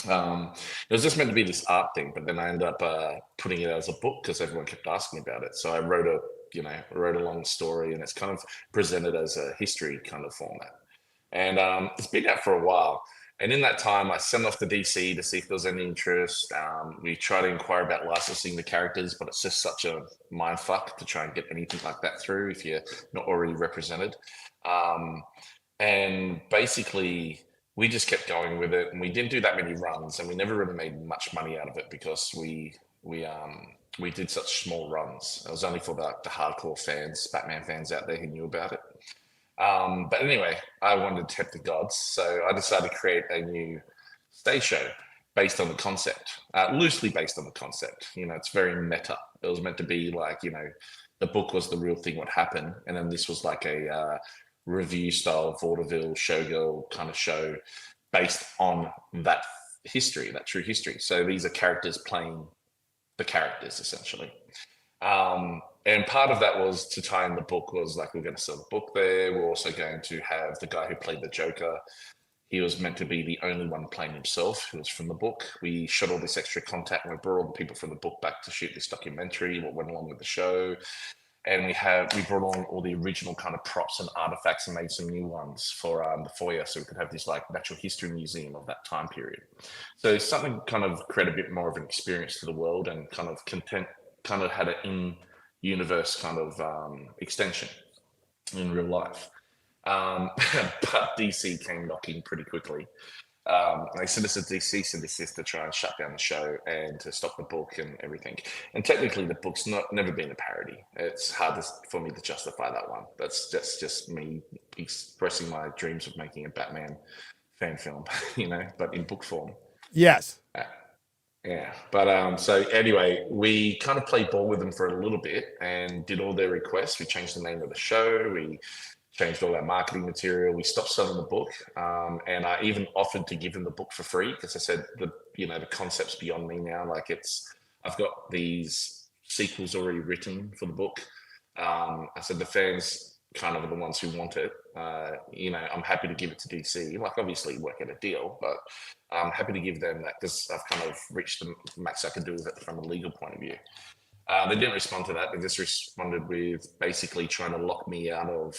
It was just meant to be this art thing, but then I ended up putting it as a book because everyone kept asking about it. So I wrote a long story, and it's kind of presented as a history kind of format. And it's been out for a while. And in that time, I sent off to DC to see if there was any interest. We tried to inquire about licensing the characters, but it's just such a mindfuck to try and get anything like that through if you're not already represented. And basically, we just kept going with it, and we didn't do that many runs, and we never really made much money out of it because we did such small runs. It was only for the hardcore fans, Batman fans out there who knew about it. But anyway, I wanted to tempt the gods, so I decided to create a new stage show based on the concept, loosely based on the concept. It's very meta. It was meant to be like, the book was the real thing, what happened, and then this was like a review style vaudeville showgirl kind of show based on that history, that true history. So these are characters playing the characters essentially. And part of that was to tie in the book was like, we're going to sell the book there. We're also going to have the guy who played the Joker. He was meant to be the only one playing himself, who was from the book. We shot all this extra content, and we brought all the people from the book back to shoot this documentary, what went along with the show. And we brought on all the original kind of props and artifacts and made some new ones for the foyer, so we could have this like natural history museum of that time period. So something kind of create a bit more of an experience to the world, and kind of had it in universe kind of extension in real life. But DC came knocking pretty quickly. They sent us a cease and desist to try and shut down the show and to stop the book and everything. And technically, the book's never been a parody. It's hard for me to justify that one. That's just me expressing my dreams of making a Batman fan film, but in book form. Yes. Yeah. But so anyway, we kind of played ball with them for a little bit and did all their requests. We changed the name of the show. We changed all our marketing material. We stopped selling the book, and I even offered to give them the book for free because I said the concept's beyond me now. Like I've got these sequels already written for the book. I said the fans kind of are the ones who want it. I'm happy to give it to DC. Like obviously work out a deal, but I'm happy to give them that because I've kind of reached the max I can do with it from a legal point of view. They didn't respond to that. They just responded with basically trying to lock me out of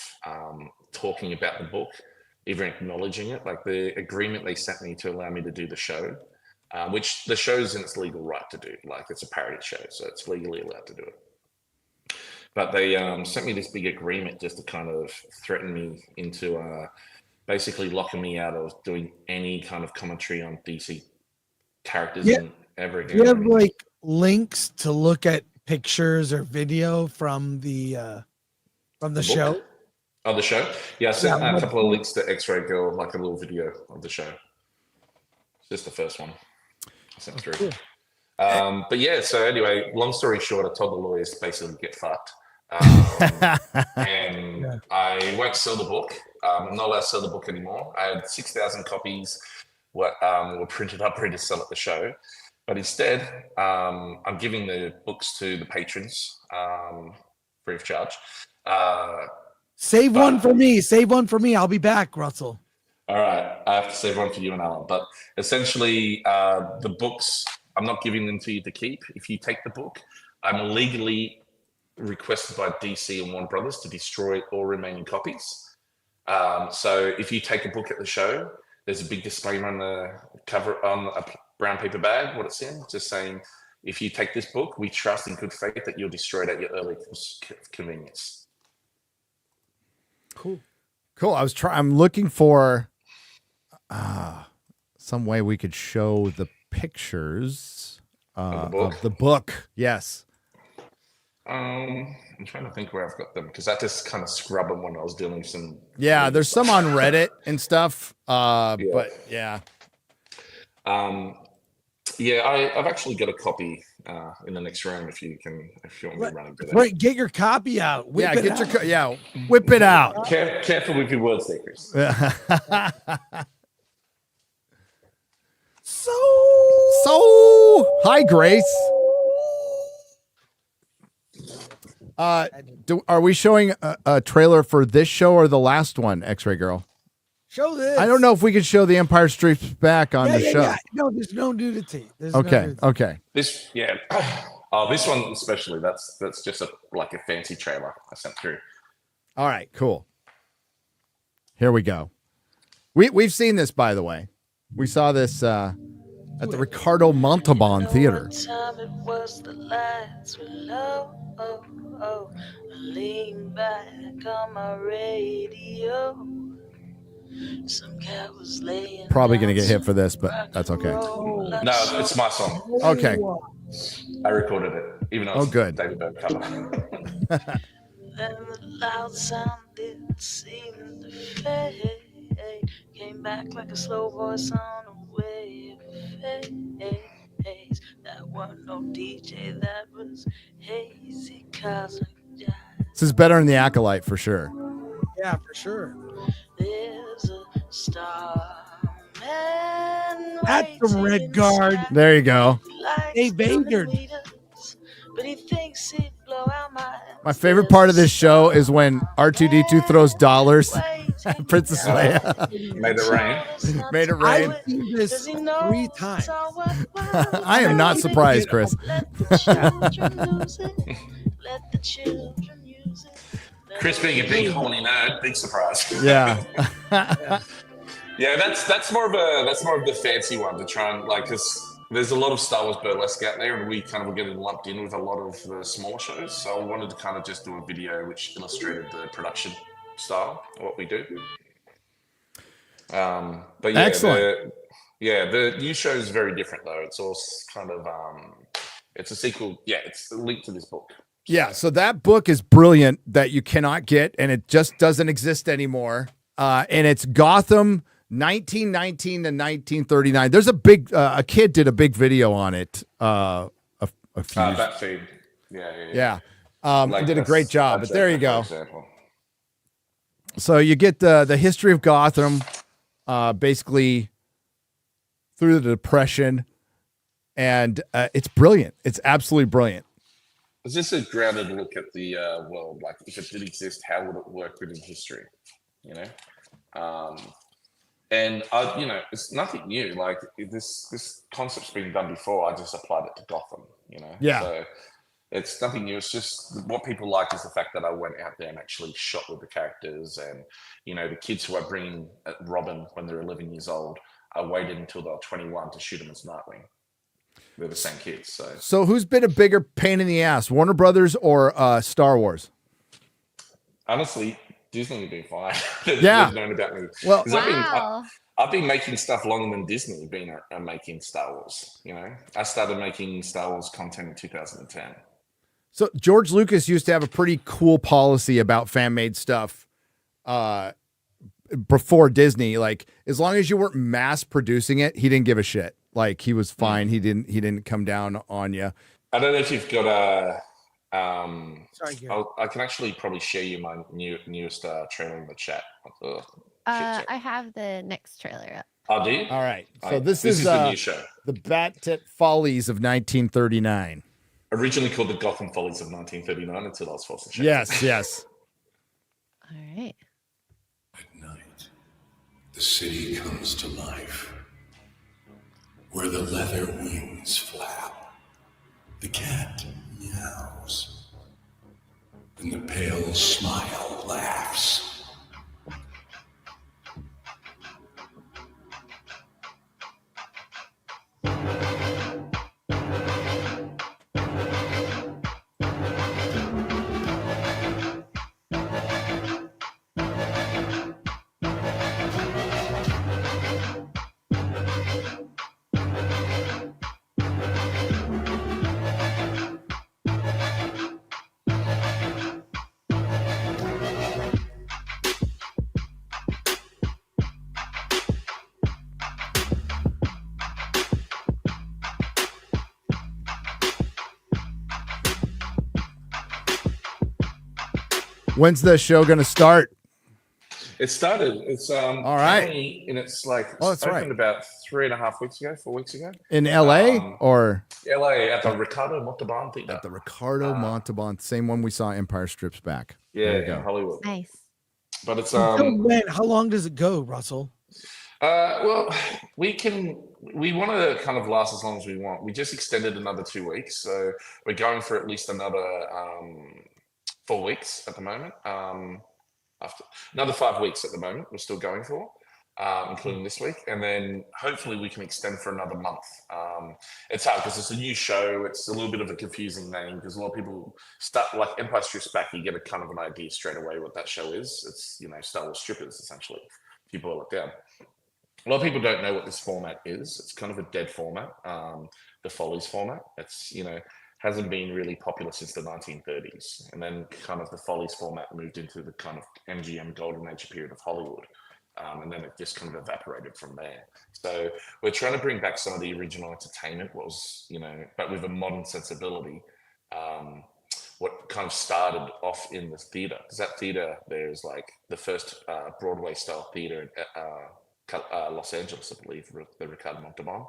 talking about the book, even acknowledging it. Like the agreement they sent me to allow me to do the show, which the show's in its legal right to do. Like it's a parody show, so it's legally allowed to do it. But they sent me this big agreement just to kind of threaten me into basically locking me out of doing any kind of commentary on DC characters ever again. Do you have like links to look at pictures or video from the show? Oh, the show? Yeah, I sent a couple of links to X-Ray Girl, like a little video of the show. It's just the first one I sent through. Cool. But yeah, so anyway, long story short, I told the lawyers to basically get fucked. And I won't sell the book. I'm not allowed to sell the book anymore. I had 6,000 copies were printed up ready to sell at the show. But instead, I'm giving the books to the patrons free of charge. Save one for me. Save one for me. I'll be back, Russell. All right. I have to save one for you and Alan. But essentially, the books, I'm not giving them to you to keep. If you take the book, I'm legally requested by DC and Warner Brothers to destroy all remaining copies. So if you take a book at the show, there's a big disclaimer on the cover on a brown paper bag, what it's in, just saying, if you take this book, we trust in good faith that you'll destroy it at your earliest convenience. Cool. I'm looking for some way we could show the pictures of the book. Yes. I'm trying to think where I've got them because I just kind of scrub them when I was doing some. Yeah, there's some on Reddit and stuff. But yeah. I've actually got a copy in the next room if you want me running with it. Right, get your copy out. Whip it out. Whip it out. Careful with your words there, Chris. So hi, Grace. Are we showing a trailer for this show or the last one, X-Ray Girl? Show this. I don't know if we can show The Empire Strikes Back on the show. Yeah. No, there's no nudity. Okay. This one especially. That's just a fancy trailer I sent through. All right, cool. Here we go. We've seen this, by the way. We saw this at the Ricardo Montalban Theater. Time it was the lights were low. Lean back on my radio. Some cat was laying. Probably gonna get hit for this, but that's okay. No, it's my song. Okay. I recorded it, even though it's good. David Byrne cover. Then the loud sound didn't seem to fade. Came back like a slow voice on a wave of haze. That wasn't no DJ, that was hazy cosmic jive. This is better than the Acolyte for sure. Yeah, for sure. There's a star man. That's the Red Guard. There you go. Hey, Vader. But he thinks he'd blow out My favorite part of this show is when R2-D2 throws dollars at Princess Leia. Made it rain. Made it rain. I've seen this 3 times. I am not surprised, Chris. Chris being a big horny nerd, big surprise. Yeah. Yeah, that's more of the fancy one to try and because there's a lot of Star Wars burlesque out there, and we kind of were getting lumped in with a lot of the smaller shows. So I wanted to kind of just do a video which illustrated the production style, what we do. But yeah, Excellent. the new show is very different though. It's all kind of it's a sequel. Yeah, it's linked to this book. Yeah, so that book is brilliant that you cannot get, and it just doesn't exist anymore. And it's Gotham 1919 to 1939. There's a big a kid did a big video on it. A few. That feed. Yeah. Like did a great job. But there you go. So you get the history of Gotham, basically through the Depression, and it's brilliant. It's absolutely brilliant. It's just a grounded look at the world. Like, if it did exist, how would it work within history? You know, and you know, it's nothing new. Like this concept's been done before. I just applied it to Gotham. You know, So it's nothing new. It's just what people like is the fact that I went out there and actually shot with the characters, and you know, the kids who I bring at Robin when they're 11 years old, I waited until they were 21 to shoot them as Nightwing. They're the same kids. So who's been a bigger pain in the ass, Warner Brothers or Star Wars? Honestly, Disney would be fine. Yeah. They've known about me. Well, I've been making stuff longer than Disney been making Star Wars. You know, I started making Star Wars content in 2010. So George Lucas used to have a pretty cool policy about fan-made stuff before Disney. Like, as long as you weren't mass producing it, he didn't give a shit. Like, he was fine. He didn't come down on you. I don't know if you've got a. Sorry, Gary. I can actually probably share you my newest trailer in the chat. I have the next trailer up. Oh, do you? All right. So this is the new show. The Bat Tit Follies of 1939. Originally called the Gotham Follies of 1939 until I was forced to check. Yes. All right. At night, the city comes to life. Where the leather wings flap, the cat meows, and the pale smile laughs. When's the show going to start? It started. It's all right, and it's like that's opened about 3.5 weeks ago, 4 weeks ago. In LA or LA at the Ricardo Montalban Theater. At the Ricardo Montalban, same one we saw Empire Strips Back. Yeah, in Hollywood. Nice. But it's how long does it go, Russell? Well, we want to kind of last as long as we want. We just extended another 2 weeks, so we're going for at least another 4 weeks at the moment. After another 5 weeks at the moment, we're still going for, including this week, and then hopefully we can extend for another month. It's hard because it's a new show. It's a little bit of a confusing name because a lot of people start like Empire Strips Back. You get a kind of an idea straight away what that show is. It's, you know, Star Wars strippers essentially. People boil it down. A lot of people don't know what this format is. It's kind of a dead format, the Follies format. It's, you know, hasn't been really popular since the 1930s. And then kind of the Follies format moved into the kind of MGM golden age period of Hollywood. And then it just kind of evaporated from there. So we're trying to bring back some of the original entertainment, what was, you know, but with a modern sensibility. What kind of started off in the theater, because that theater there is like the first Broadway style theater in Los Angeles, I believe, the Ricardo Montalban.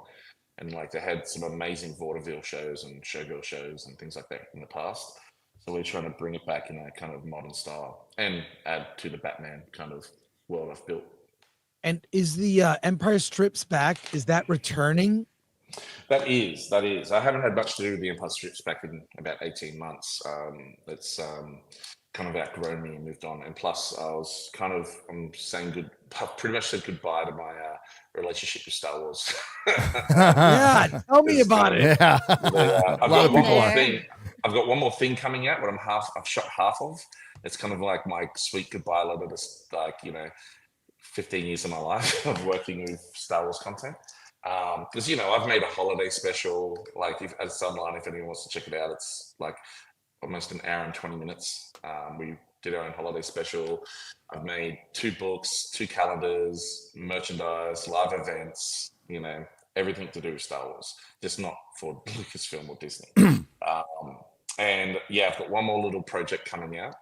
And like they had some amazing vaudeville shows and showgirl shows and things like that in the past. So we're trying to bring it back in a kind of modern style and add to the Batman kind of world I've built. And is the Empire Strips Back, is that returning? That is. I haven't had much to do with the Empire Strips Back in about 18 months. kind of outgrown me and moved on. And plus, I'm saying pretty much said goodbye to my relationship with Star Wars. Yeah, tell me about it. Yeah. I've got one more thing. I've got one more thing coming out, but I've shot half of. It's kind of like my sweet goodbye letter to 15 years of my life of working with Star Wars content. Because I've made a holiday special. Like, it's online if anyone wants to check it out. It's like almost an hour and 20 minutes. We did our own holiday special. I've made 2 books, 2 calendars, merchandise, live events. Everything to do with Star Wars, just not for Lucasfilm or Disney. And yeah, I've got one more little project coming out.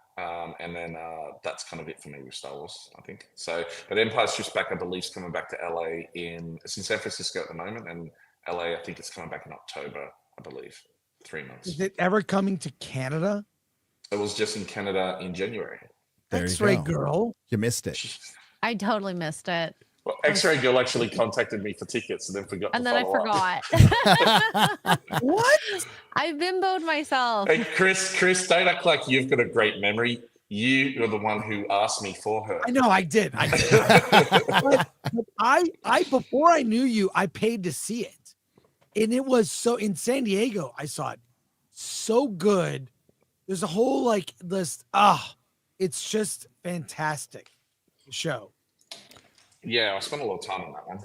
And then that's kind of it for me with Star Wars, I think. So, but Empire Strikes Back, I believe, is coming back to LA it's in San Francisco at the moment, and LA, I think it's coming back in October, I believe, 3 months. Is it ever coming to Canada? It was just in Canada in January. There you X-Ray go. Girl. You missed it. I totally missed it. Well, X-Ray Girl actually contacted me for tickets and then forgot. And to then I follow up. forgot. What? I bimboed myself. Hey, Chris, don't act like you've got a great memory. You're the one who asked me for her. I know I did. But I before I knew you, I paid to see it. And it was so in San Diego, I saw it. So good. There's a whole it's just fantastic show. Yeah, I spent a lot of time on that one.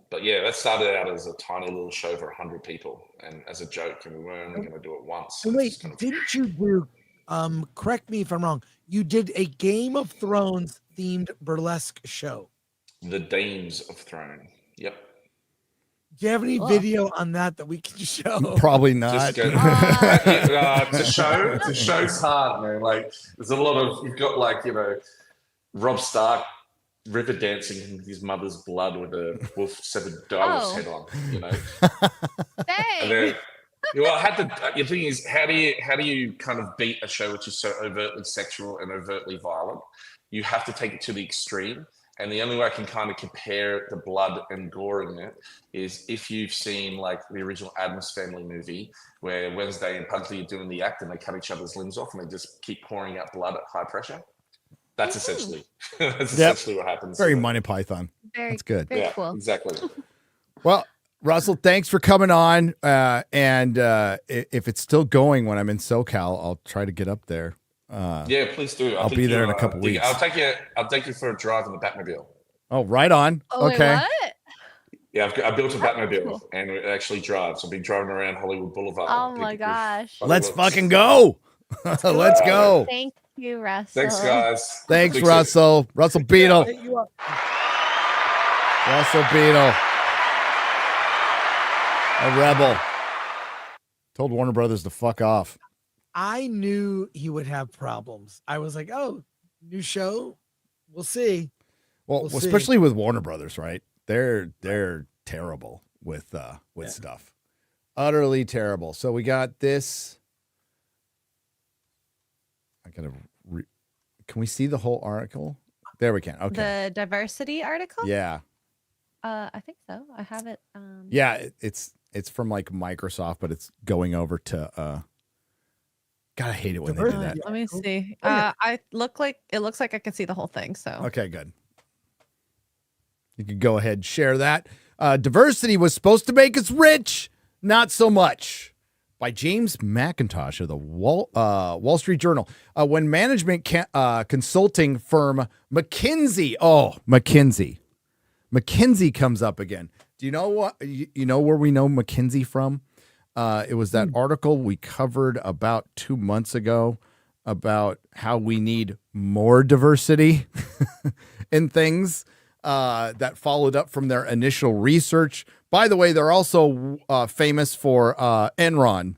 But yeah, that started out as a tiny little show for 100 people and as a joke, and we were only going to do it once. And wait, didn't you do, correct me if I'm wrong, you did a Game of Thrones themed burlesque show? The Dames of Throne. Yep. Do you have any video on that we can show? Probably not. To show's hard, man. Like, there's a lot of, you've got Rob Stark river dancing in his mother's blood with a wolf severed direwolf's head on, And then, I had to. The thing is, how do you kind of beat a show which is so overtly sexual and overtly violent? You have to take it to the extreme, and the only way I can kind of compare the blood and gore in it is if you've seen the original Addams Family movie, where Wednesday and Pugsley are doing the act and they cut each other's limbs off and they just keep pouring out blood at high pressure. That's essentially what happens. Very Monty Python. That's good. Very cool. Exactly. Well, Russell, thanks for coming on. And if it's still going when I'm in SoCal, I'll try to get up there. Yeah, please do. I'll be there in a couple weeks. I'll take you for a drive in the Batmobile. Oh, right on. Oh, okay. Wait, what? Yeah, I built a Batmobile and it actually drives. I've been driving around Hollywood Boulevard. Oh my gosh. Let's fucking go. Let's go. Thank you, Russell. Thanks, guys. Thanks, Russell. Russell Beetle. Russell Beetle. A rebel. Told Warner Brothers to fuck off. I knew he would have problems. I was like, oh, new show. We'll see. Well, especially with Warner Brothers, right? They're terrible with stuff. Utterly terrible. So we got this. I gotta. Can we see the whole article? There we can. Okay. The diversity article? Yeah. I think so. I have it. Yeah, it's from Microsoft, but it's going over to. God, I hate it when they do that. Let me see. It looks like I can see the whole thing. So okay, good. You can go ahead and share that. Diversity was supposed to make us rich, not so much. By James McIntosh of the Wall Street Journal. When management consulting firm McKinsey, McKinsey comes up again. Do you know what? You know where we know McKinsey from? It was that article we covered about 2 months ago about how we need more diversity in things that followed up from their initial research. By the way, they're also famous for Enron,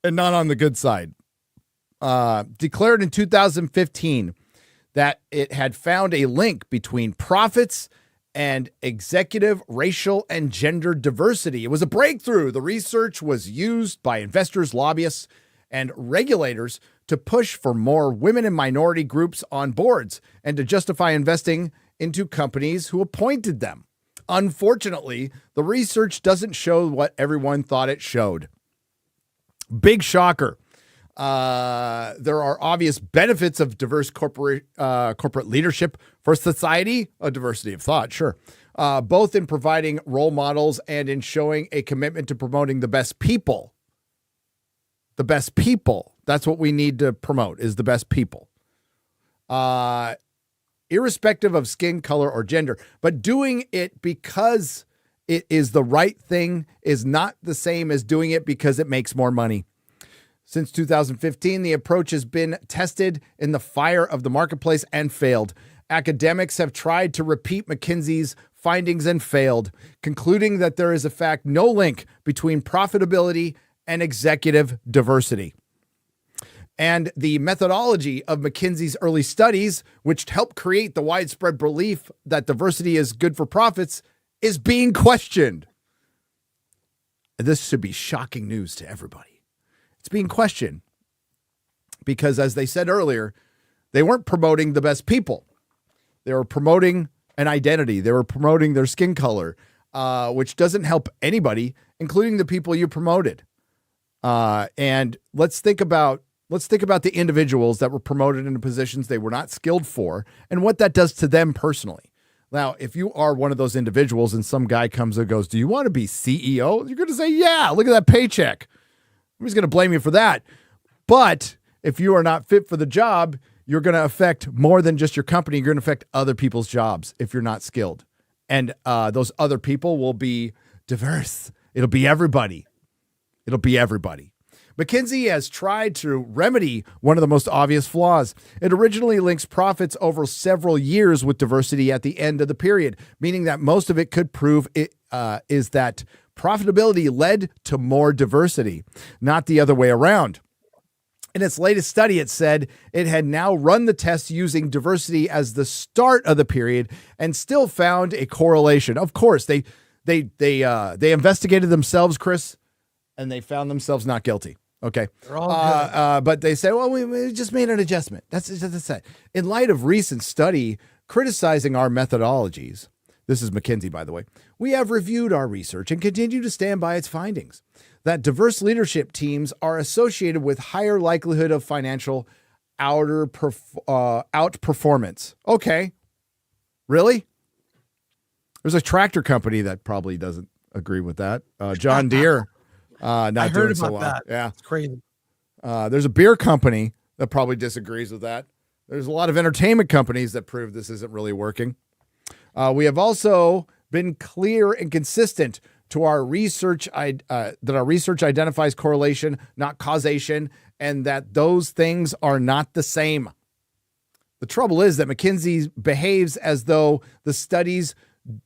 and not on the good side. Declared in 2015 that it had found a link between profits and executive racial and gender diversity. It was a breakthrough. The research was used by investors, lobbyists, and regulators to push for more women and minority groups on boards and to justify investing into companies who appointed them. Unfortunately, the research doesn't show what everyone thought it showed. Big shocker. There are obvious benefits of diverse corporate leadership for society, a diversity of thought, sure. Both in providing role models and in showing a commitment to promoting the best people. The best people. That's what we need to promote, is the best people. Irrespective of skin color or gender. But doing it because it is the right thing is not the same as doing it because it makes more money. Since 2015, the approach has been tested in the fire of the marketplace and failed. Academics have tried to repeat McKinsey's findings and failed, concluding that there is, in fact, no link between profitability and executive diversity. And the methodology of McKinsey's early studies, which helped create the widespread belief that diversity is good for profits, is being questioned. This should be shocking news to everybody. It's being questioned because, as they said earlier, they weren't promoting the best people. They were promoting an identity. They were promoting their skin color, which doesn't help anybody, including the people you promoted. And let's think about the individuals that were promoted into positions they were not skilled for and what that does to them personally. Now, if you are one of those individuals and some guy comes and goes, "Do you want to be CEO?" You're going to say, "Yeah, look at that paycheck." I'm just going to blame you for that. But if you are not fit for the job, you're going to affect more than just your company. You're going to affect other people's jobs if you're not skilled. And those other people will be diverse. It'll be everybody. It'll be everybody. McKinsey has tried to remedy one of the most obvious flaws. It originally links profits over several years with diversity at the end of the period, meaning that most of it could prove it is that profitability led to more diversity, not the other way around. In its latest study, it said it had now run the test using diversity as the start of the period and still found a correlation. Of course, they investigated themselves, Chris, and they found themselves not guilty. Okay. They're all good. But they say, well, we just made an adjustment. That's it. In light of recent study criticizing our methodologies, this is McKinsey, by the way, we have reviewed our research and continue to stand by its findings that diverse leadership teams are associated with higher likelihood of financial outperformance. Okay. Really? There's a tractor company that probably doesn't agree with that. John Deere. Not I doing heard so about well. that. Yeah. It's crazy. There's a beer company that probably disagrees with that. There's a lot of entertainment companies that prove this isn't really working. We have also been clear and consistent to our research that our research identifies correlation, not causation, and that those things are not the same. The trouble is that McKinsey behaves as though the studies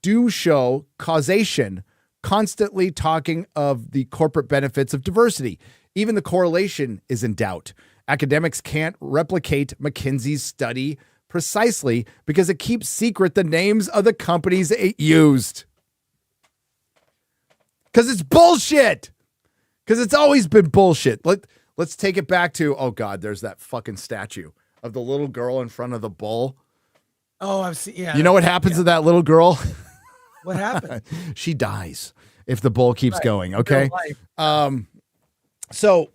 do show causation, constantly talking of the corporate benefits of diversity. Even the correlation is in doubt. Academics can't replicate McKinsey's study precisely because it keeps secret the names of the companies it used. Because it's bullshit. Because it's always been bullshit. Let's take it back to, oh God, there's that fucking statue of the little girl in front of the bull. Oh, I've seen. Yeah. You know what happens to that little girl? What happened? She dies if the bull keeps going. Okay. So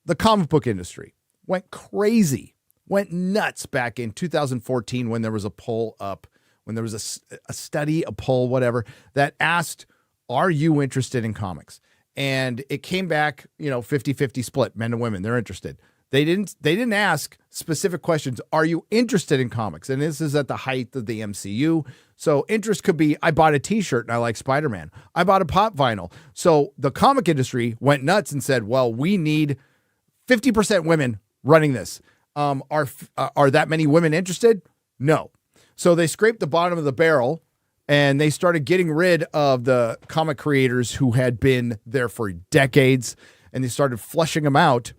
the comic book industry went crazy, went nuts back in 2014 when there was a poll up, when there was a study, a poll, whatever, that asked, are you interested in comics? And it came back, 50-50 split, men and women, they're interested. They didn't ask specific questions. Are you interested in comics? And this is at the height of the MCU. So interest could be, I bought a T-shirt and I like Spider-Man. I bought a pop vinyl. So the comic industry went nuts and said, well, we need 50% women running this. Are that many women interested? No. So they scraped the bottom of the barrel and they started getting rid of the comic creators who had been there for decades, and they started flushing them out.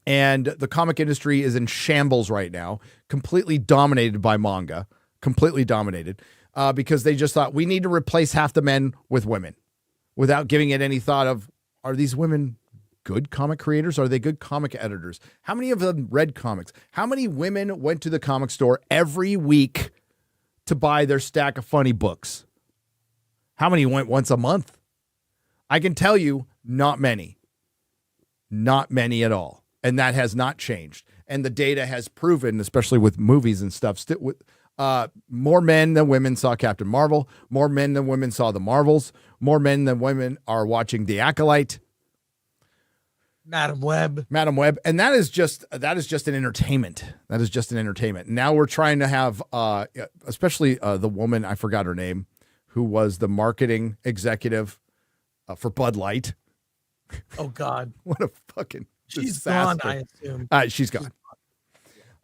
And the comic industry is in shambles right now, completely dominated by manga, completely dominated, because they just thought we need to replace half the men with women without giving it any thought of, are these women good comic creators? Are they good comic editors? How many of them read comics? How many women went to the comic store every week to buy their stack of funny books? How many went once a month? I can tell you, not many. Not many at all. And that has not changed. And the data has proven, especially with movies and stuff, more men than women saw Captain Marvel. More men than women saw the Marvels. More men than women are watching The Acolyte. Madam Web. And that is just an entertainment. That is just an entertainment. Now we're trying to have, especially the woman, I forgot her name, who was the marketing executive for Bud Light. Oh, God. What a fucking She's disaster. gone, I assume. She's gone.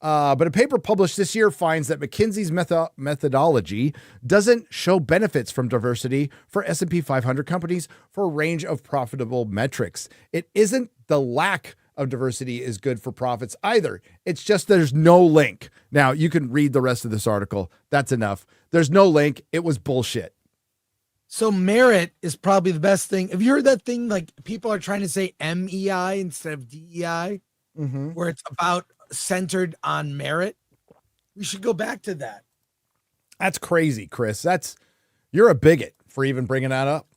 But a paper published this year finds that McKinsey's methodology doesn't show benefits from diversity for S&P 500 companies for a range of profitable metrics. It isn't the lack of diversity is good for profits either. It's just there's no link. Now, you can read the rest of this article. That's enough. There's no link. It was bullshit. So merit is probably the best thing. Have you heard that thing? Like people are trying to say MEI instead of DEI, where it's about centered on merit. We should go back to that. That's crazy, Chris. You're a bigot for even bringing that up.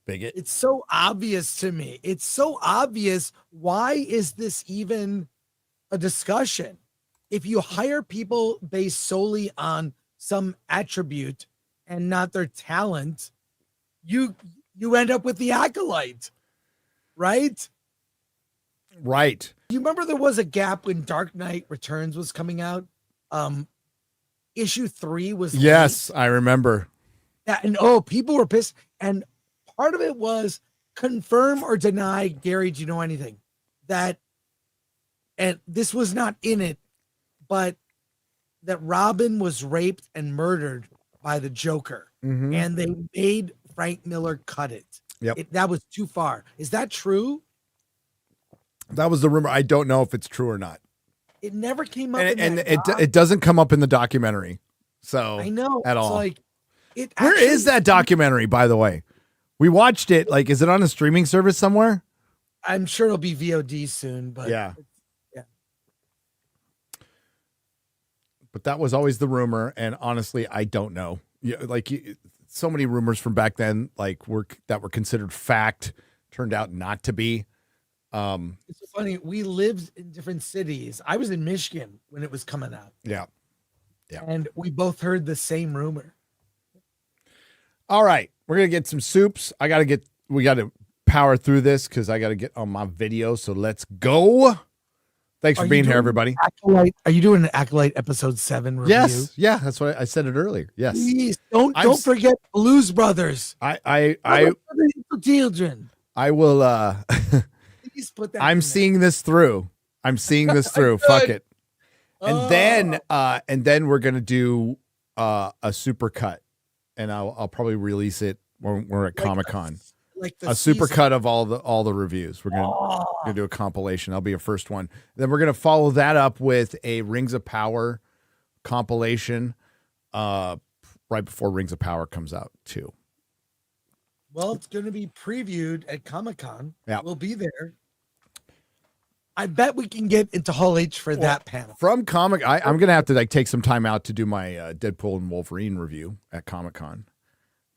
Bigot. It's so obvious to me. It's so obvious. Why is this even a discussion? If you hire people based solely on some attribute and not their talent, you end up with the Acolyte, right? Right. You remember there was a gap when Dark Knight Returns was coming out? Issue 3 was Yes, I remember. Yeah, and people were pissed. And part of it was confirm or deny, Gary, do you know anything? That, and this was not in it, but that Robin was raped and murdered by the Joker. And they made Frank Miller cut it. Yep. That was too far. Is that true? That was the rumor. I don't know if it's true or not. It never came up. And it doesn't come up in the documentary. So I know at it's all. like it. Where is that documentary, by the way? We watched it. Like, is it on a streaming service somewhere? I'm sure it'll be VOD soon, but yeah. But that was always the rumor, and honestly, I don't know. So many rumors from back then, that were considered fact, turned out not to be. It's so funny. We lived in different cities. I was in Michigan when it was coming out. Yeah. And we both heard the same rumor. All right, we're gonna get some soups. We got to power through this because I got to get on my video. So let's go. Thanks for being here, everybody. Acolyte, are you doing an Acolyte episode 7 review? Yes. Yeah, that's what I said it earlier. Yes. Please don't forget Blues Brothers. I children. I will. Please put that. I'm seeing this through. Fuck it. And then we're gonna do a super cut, and I'll probably release it when we're at Comic-Con. A super cut of all the reviews. We're gonna do a compilation. That'll be a first one. Then we're gonna follow that up with a Rings of Power compilation right before Rings of Power comes out too. Well, it's gonna be previewed at Comic-Con. Yeah. We'll be there. I bet we can get into Hall H for that panel. From Comic, I'm gonna have to take some time out to do my Deadpool and Wolverine review at Comic-Con.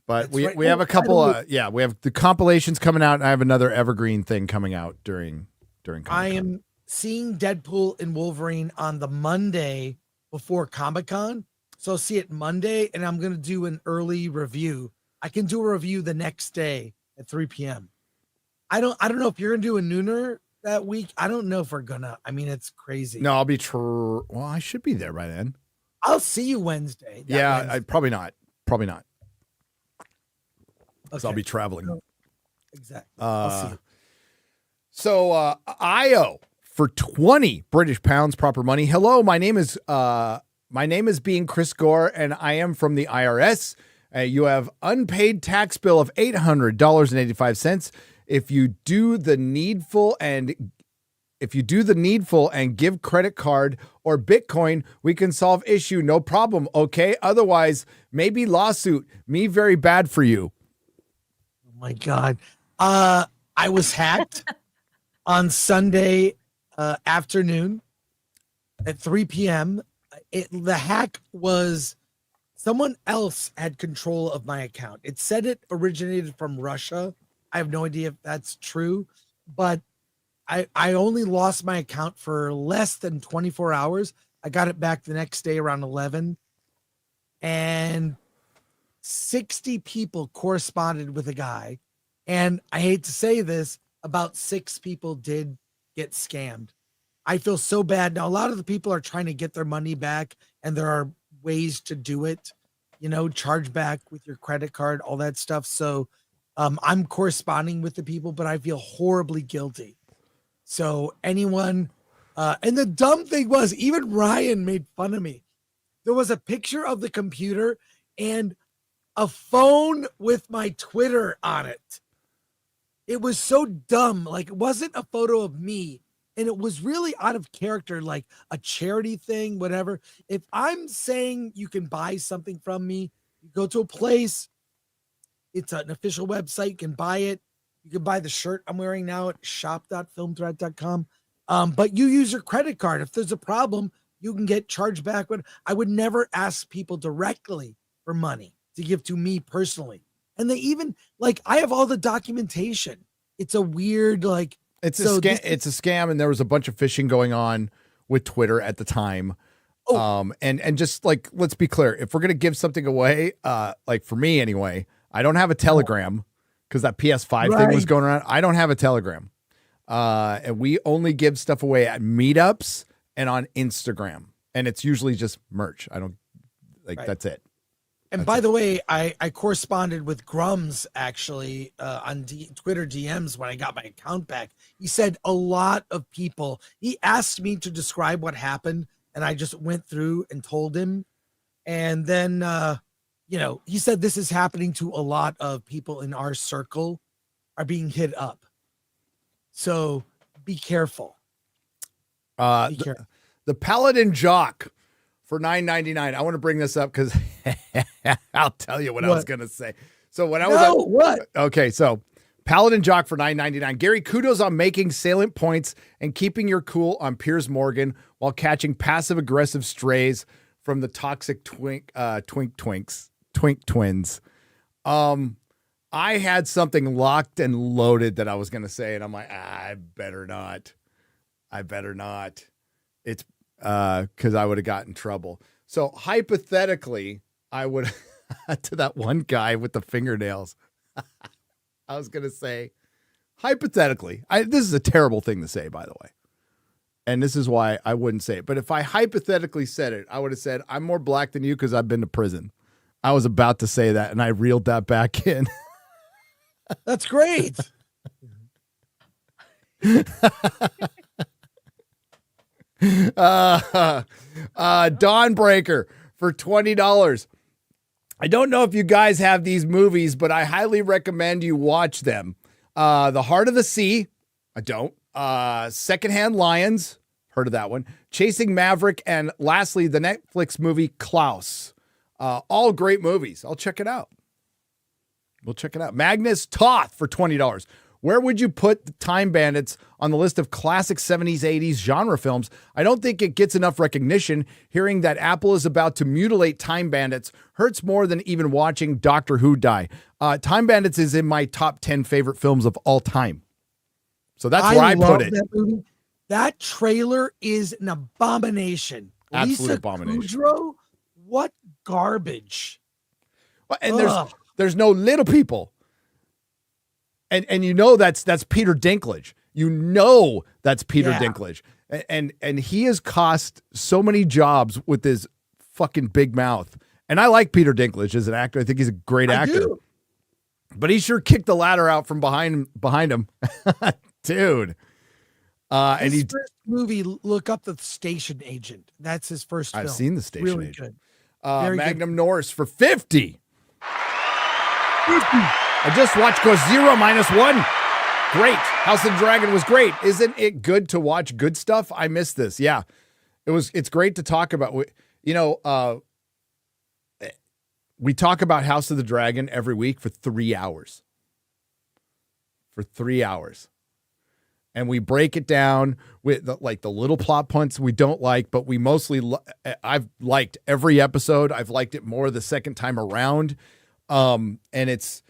But we have a couple. We have the compilations coming out, and I have another evergreen thing coming out during Comic-Con. I am seeing Deadpool and Wolverine on the Monday before Comic-Con, so I'll see it Monday, and I'm gonna do an early review. I can do a review the next day at 3 p.m. I don't know if you're gonna do a nooner that week. I don't know if we're gonna. I mean, it's crazy. No, I'll be true. Well, I should be there by then. I'll see you Wednesday. Wednesday. I probably not. Okay. So I'll be traveling. No, exactly. I'll see you. So IO for 20 British pounds, proper money. Hello, my name is being Chris Gore, and I am from the IRS. You have unpaid tax bill of $800.85. If you do the needful and give credit card or Bitcoin, we can solve issue. No problem. Okay. Otherwise, maybe lawsuit. Me very bad for you. Oh my God. I was hacked on Sunday afternoon at 3 p.m. The hack was someone else had control of my account. It said it originated from Russia. I have no idea if that's true, but I only lost my account for less than 24 hours. I got it back the next day around 11, and 60 people corresponded with a guy. And I hate to say this, about 6 people did get scammed. I feel so bad. Now, a lot of the people are trying to get their money back, and there are ways to do it, charge back with your credit card, all that stuff. So I'm corresponding with the people, but I feel horribly guilty. So anyone, and the dumb thing was, even Ryan made fun of me. There was a picture of the computer and a phone with my Twitter on it. It was so dumb. Like, it wasn't a photo of me. And it was really out of character, like a charity thing, whatever. If I'm saying you can buy something from me, you go to a place, it's an official website, you can buy it. You can buy the shirt I'm wearing now at shop.filmthreat.com. But you use your credit card. If there's a problem, you can get charged back. I would never ask people directly for money to give to me personally. And they even, like, I have all the documentation. It's a weird, like, it's a scam, and there was a bunch of phishing going on with Twitter at the time. And just like, let's be clear, if we're gonna give something away, like for me anyway, I don't have a Telegram because that PS5 thing was going around. I don't have a Telegram, and we only give stuff away at meetups and on Instagram, and it's usually just merch. I don't that's it. And by the way, I corresponded with Grums actually on Twitter DMs when I got my account back. He said a lot of people, he asked me to describe what happened, and I just went through and told him. And then, he said this is happening to a lot of people in our circle are being hit up. So be careful. The Paladin Jock for $9.99. I want to bring this up because I'll tell you what I was going to say. So when I was okay, so Paladin Jock for $9.99. Gary, kudos on making salient points and keeping your cool on Piers Morgan while catching passive aggressive strays from the toxic twink twins. I had something locked and loaded that I was going to say, and I'm like, I better not. It's because I would have gotten in trouble. So hypothetically, I would to that one guy with the fingernails. I was going to say, hypothetically, this is a terrible thing to say, by the way. And this is why I wouldn't say it. But if I hypothetically said it, I would have said, I'm more black than you because I've been to prison. I was about to say that, and I reeled that back in. That's great. Dawnbreaker for $20. I don't know if you guys have these movies, but I highly recommend you watch them. The Heart of the Sea. I don't. Secondhand Lions. Heard of that one. Chasing Maverick. And lastly, the Netflix movie Klaus. All great movies. I'll check it out. We'll check it out. Magnus Toth for $20. Where would you put the Time Bandits on the list of classic 70s, 80s genre films? I don't think it gets enough recognition. Hearing that Apple is about to mutilate Time Bandits hurts more than even watching Doctor Who die. Time Bandits is in my top 10 favorite films of all time. So that's where I put it. That movie. That trailer is an abomination. Absolute Lisa abomination. Kudrow, what garbage. Well, and there's no little people. And that's Peter Dinklage. That's Peter Dinklage. And he has cost so many jobs with his fucking big mouth. And I like Peter Dinklage as an actor. I think he's a great actor. Do. But he sure kicked the ladder out from behind him. Dude. His first movie, look up The Station Agent. That's his first film. I've seen The Station really Agent. Good. Magnum Norris for $50. I just watched Godzilla -1. Great. House of the Dragon was great. Isn't it good to watch good stuff? I missed this. Yeah. It's great to talk about. We talk about House of the Dragon every week for 3 hours. And we break it down with the little plot points we don't like, but we mostly, I've liked every episode. I've liked it more the second time around. And it's,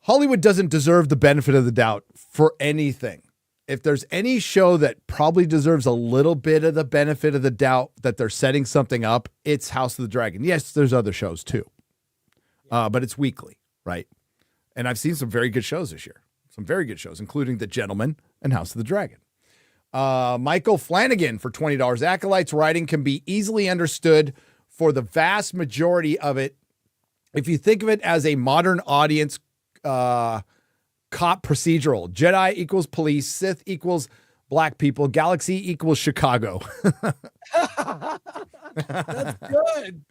Hollywood doesn't deserve the benefit of the doubt for anything. If there's any show that probably deserves a little bit of the benefit of the doubt that they're setting something up, it's House of the Dragon. Yes, there's other shows too, but it's weekly, right? And I've seen some very good shows this year. Some very good shows, including The Gentleman and House of the Dragon. Michael Flanagan for $20. Acolyte's writing can be easily understood for the vast majority of it if you think of it as a modern audience cop procedural. Jedi equals police, Sith equals black people, galaxy equals Chicago. That's good.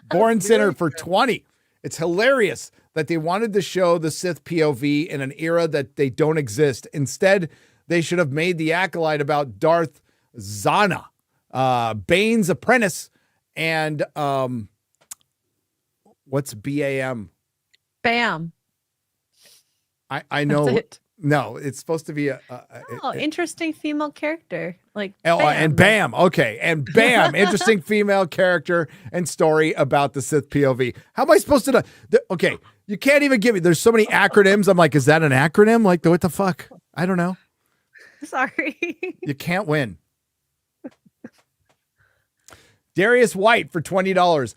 Born Sinner for 20. It's hilarious that they wanted to show the Sith POV in an era that they don't exist. Instead, they should have made the Acolyte about Darth Zana, Bane's apprentice, and what's BAM? Bam. I know. That's it. No, it's supposed to be Interesting female character. Like and bam. Okay. And bam. Interesting female character and story about the Sith POV. How am I supposed to know? Okay. You can't even give me, there's so many acronyms. I'm like, is that an acronym? Like, what the fuck? I don't know. Sorry. You can't win. Darius White for $20.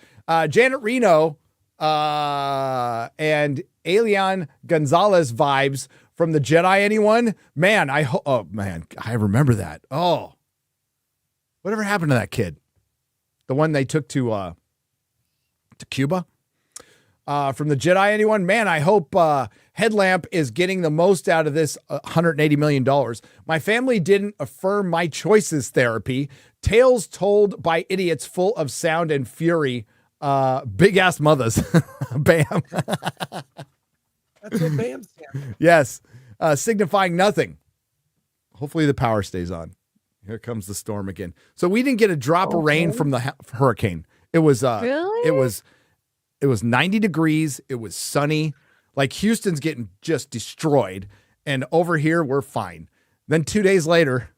Janet Reno and Elian Gonzalez vibes from the Jedi. Anyone? Man, oh man, I remember that. Oh, whatever happened to that kid? The one they took to Cuba? From the Jedi. Anyone? Man, I hope Headlamp is getting the most out of this $180 million. My family didn't affirm my choices therapy. Tales told by idiots full of sound and fury. Big ass mothers. Bam. That's what BAM stands for. Yes. Signifying nothing. Hopefully the power stays on. Here comes the storm again. So we didn't get a drop of rain from the hurricane. It was Really? It was 90 degrees. It was sunny. Like Houston's getting just destroyed. And over here, we're fine. Then 2 days later,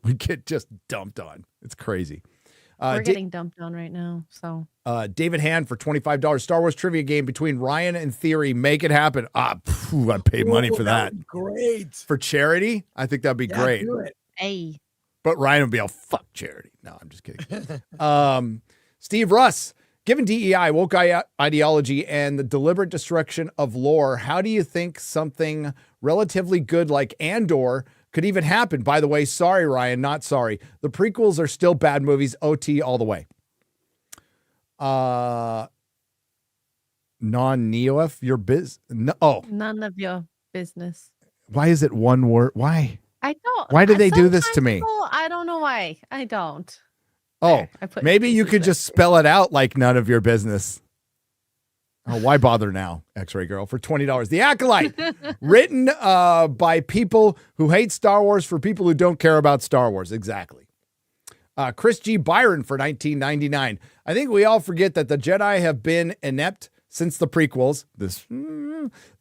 we get just dumped on. It's crazy. We're getting dumped on right now. So David Hand for $25. Star Wars trivia game between Ryan and Theory. Make it happen. I'd pay money for that. Great. For charity? I think that'd be great. Do it. hey. But Ryan would be all, fuck charity. No, I'm just kidding. Steve Russ, given DEI, woke ideology, and the deliberate destruction of lore, how do you think something relatively good like Andor could even happen? By the way, sorry, Ryan, not sorry. The prequels are still bad movies, OT all the way. Non-Neof, your biz. No, None of your business. why is it one word? Why? I don't. Why did they do this to sometimes me? people- I don't know why. I don't. Oh, There, I put maybe you pieces could there. just spell it out like none of your business. Oh, why bother now, X-Ray Girl, for $20. The Acolyte, written by people who hate Star Wars for people who don't care about Star Wars. Exactly. Chris G. Byron for $19.99. I think we all forget that the Jedi have been inept since the prequels.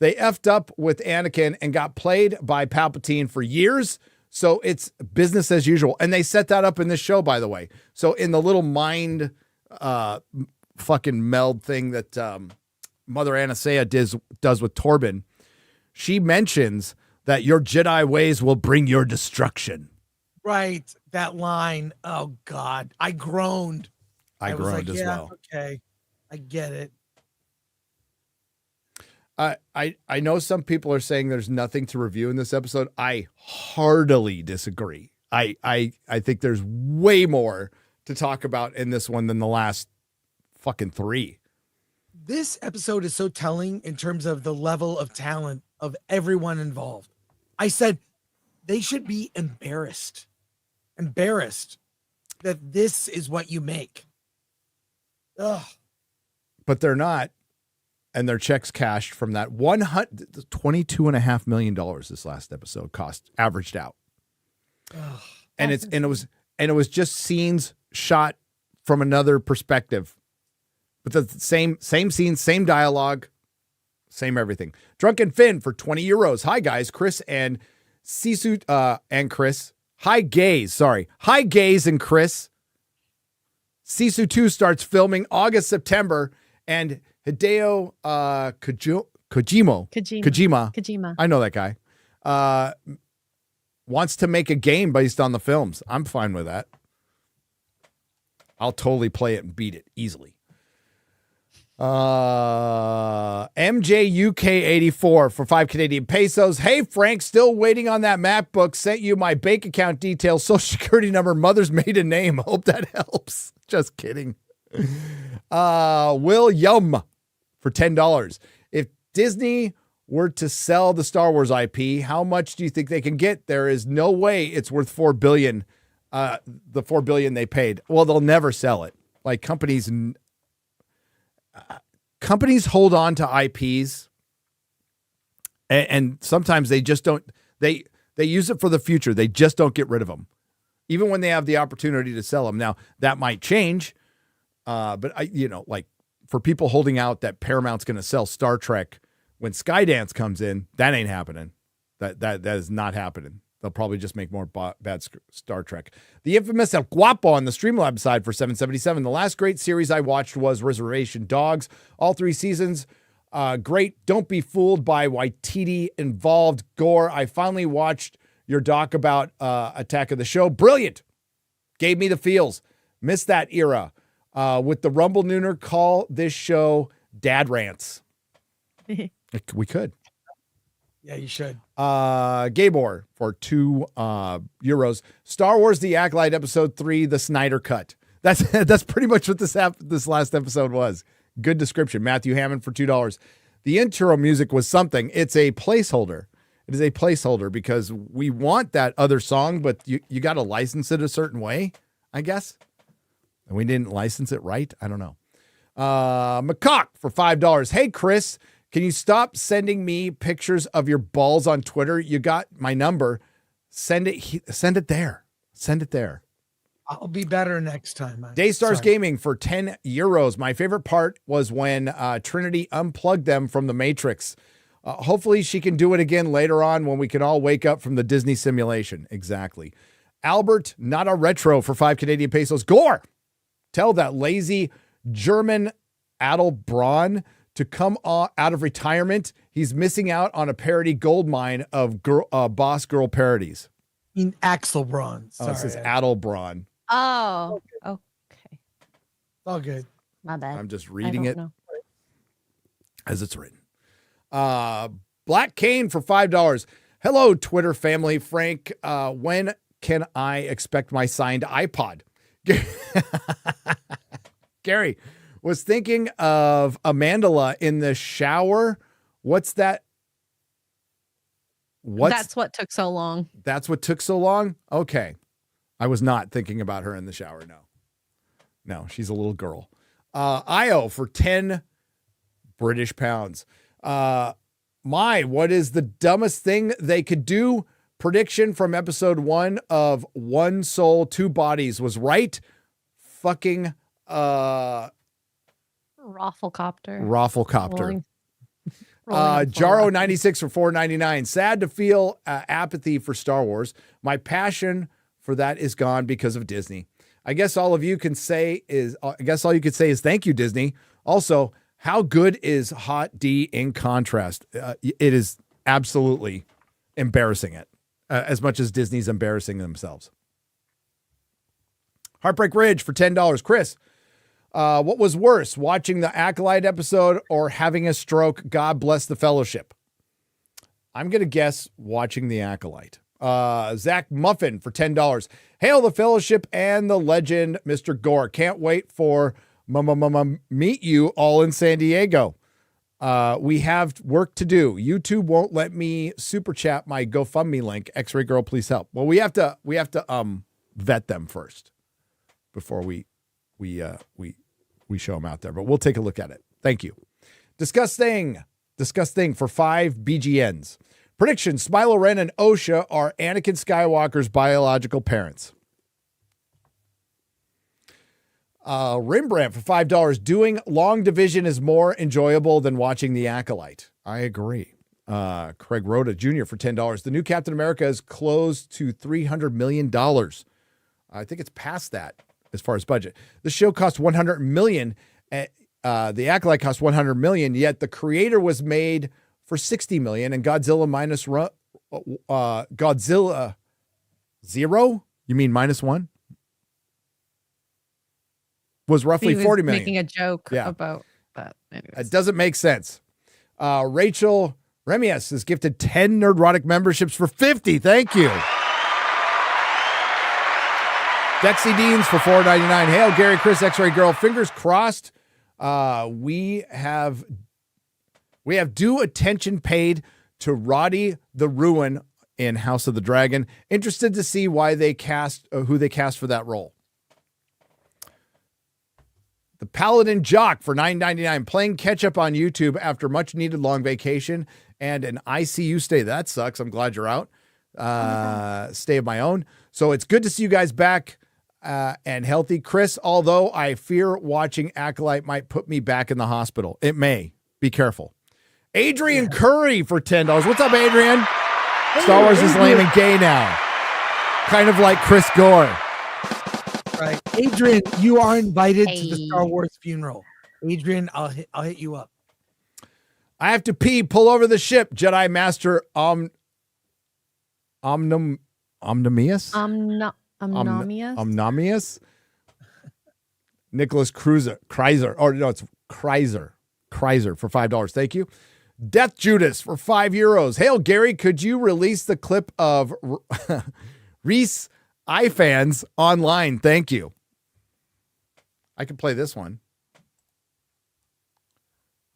They effed up with Anakin and got played by Palpatine for years. So it's business as usual. And they set that up in this show, by the way. So in the little mind fucking meld thing that Mother Anastasia does with Torben, she mentions that your Jedi ways will bring your destruction. Right. That line. Oh, God. I groaned. I was groaned like, as yeah, well. Okay. I get it. I know some people are saying there's nothing to review in this episode. I heartily disagree. I think there's way more to talk about in this one than the last fucking 3. This episode is so telling in terms of the level of talent of everyone involved. I said they should be embarrassed that this is what you make. Ugh. But they're not. And their checks cashed from that $22.5 million this last episode averaged out. Ugh. And it was just scenes shot from another perspective. But the same scene, same dialogue, same everything. Drunken Finn for 20 euros. Hi guys, Chris and Sisu and Chris. Hi Gaze and Chris. Sisu 2 starts filming August, September, and Hideo Kojima. I know that guy. Wants to make a game based on the films. I'm fine with that. I'll totally play it and beat it easily. MJUK84 for 5 Canadian pesos. Hey, Frank, still waiting on that MacBook. Sent you my bank account details, social security number, mother's maiden name. Hope that helps. Just kidding. William for $10. If Disney were to sell the Star Wars IP, how much do you think they can get? There is no way it's worth $4 billion. The $4 billion they paid. Well, they'll never sell it. Like companies hold on to IPs, and sometimes they just don't. They use it for the future. They just don't get rid of them, even when they have the opportunity to sell them. Now that might change, but like for people holding out that Paramount's going to sell Star Trek when Skydance comes in, that ain't happening. That is not happening. They'll probably just make more bad Star Trek. The infamous El Guapo on the Streamlab side for $7.77. The last great series I watched was Reservation Dogs. All 3 seasons, great. Don't be fooled by Waititi involved. Gore, I finally watched your doc about Attack of the Show. Brilliant. Gave me the feels. Missed that era. With the Rumble Nooner, call this show Dad Rants. We could. Yeah, you should. Gabor for €2. Star Wars: The Acolyte Episode 3, the Snyder Cut. That's pretty much what this last episode was. Good description. Matthew Hammond for $2. The intro music was something. It's a placeholder. It is a placeholder because we want that other song, but you got to license it a certain way, I guess. And we didn't license it right. I don't know. McCock for $5. Hey, Chris. Can you stop sending me pictures of your balls on Twitter? You got my number. Send it there. Send it there. I'll be better next time. Daystars Gaming for €10. My favorite part was when Trinity unplugged them from the Matrix. Hopefully she can do it again later on when we can all wake up from the Disney simulation. Exactly. Albert, not a retro for 5 Canadian pesos. Gore, tell that lazy German Adelbraun to come out of retirement. He's missing out on a parody gold mine of Boss Girl parodies. I mean, Axel Braun. Sorry. This is Adelbraun. Oh, okay. All good. My bad. I'm just reading it as it's written. Black Cane for $5. Hello, Twitter family. Frank, when can I expect my signed iPod? Gary was thinking of Amandala in the shower. What's that? That's what took so long. That's what took so long? Okay. I was not thinking about her in the shower. No, she's a little girl. Io for 10 British pounds. What is the dumbest thing they could do? Prediction from episode 1 of One Soul, Two Bodies was right. Fucking Rafflecopter. Jaro 96 for $4.99. Sad to feel apathy for Star Wars. My passion for that is gone because of Disney. I guess all you could say is thank you, Disney. Also, how good is Hot D in contrast? It is absolutely embarrassing it as much as Disney's embarrassing themselves. Heartbreak Ridge for $10. Chris, what was worse, watching the Acolyte episode or having a stroke? God bless the Fellowship. I'm going to guess watching the Acolyte. Zach Muffin for $10. Hail the Fellowship and the legend, Mr. Gore. Can't wait for meet you all in San Diego. We have work to do. YouTube won't let me super chat my GoFundMe link. X-Ray Girl, please help. Well, we have to vet them first before we show them out there, but we'll take a look at it. Thank you. Discuss thing for 5 BGNs. Prediction: Smilo Ren and Osha are Anakin Skywalker's biological parents. Rembrandt for $5. Doing long division is more enjoyable than watching the Acolyte. I agree. Craig Rhoda Jr. for $10. The new Captain America is close to $300 million. I think it's past that as far as budget. The show cost $100 million. The Acolyte cost $100 million, yet the creator was made for $60 million, and Godzilla Godzilla 0? You mean -1? Was roughly $40 million. Making a joke Yeah. about that. Anyways. It doesn't make sense. Rachel Remias has gifted 10 Nerdrotic memberships for $50. Thank you. Dexy Deans for $4.99. Hail, Gary, Chris, X-Ray Girl. Fingers crossed. We have due attention paid to Roddy the Ruin in House of the Dragon. Interested to see why they cast who they cast for that role. The Paladin Jock for $9.99, playing catch up on YouTube after much needed long vacation and an ICU stay. That sucks. I'm glad you're out. Stay of my own. So it's good to see you guys back and healthy. Chris, although I fear watching Acolyte might put me back in the hospital. It may. Be careful. Adrian Curry for $10. What's up, Adrian? Hey, Star Wars is Adrian. lame and gay now. Kind of like Chris Gore. Right. Adrian, you are invited to the Hey. Star Wars funeral. Adrian, I'll hit you up. I have to pee. Pull over the ship. Jedi Master Omnamius? Omnamius? Nicholas Kreiser. Oh, no, it's Kreiser for $5. Thank you. Death Judas for €5. Hail, Gary, could you release the clip of Reese iFans online? Thank you. I can play this one.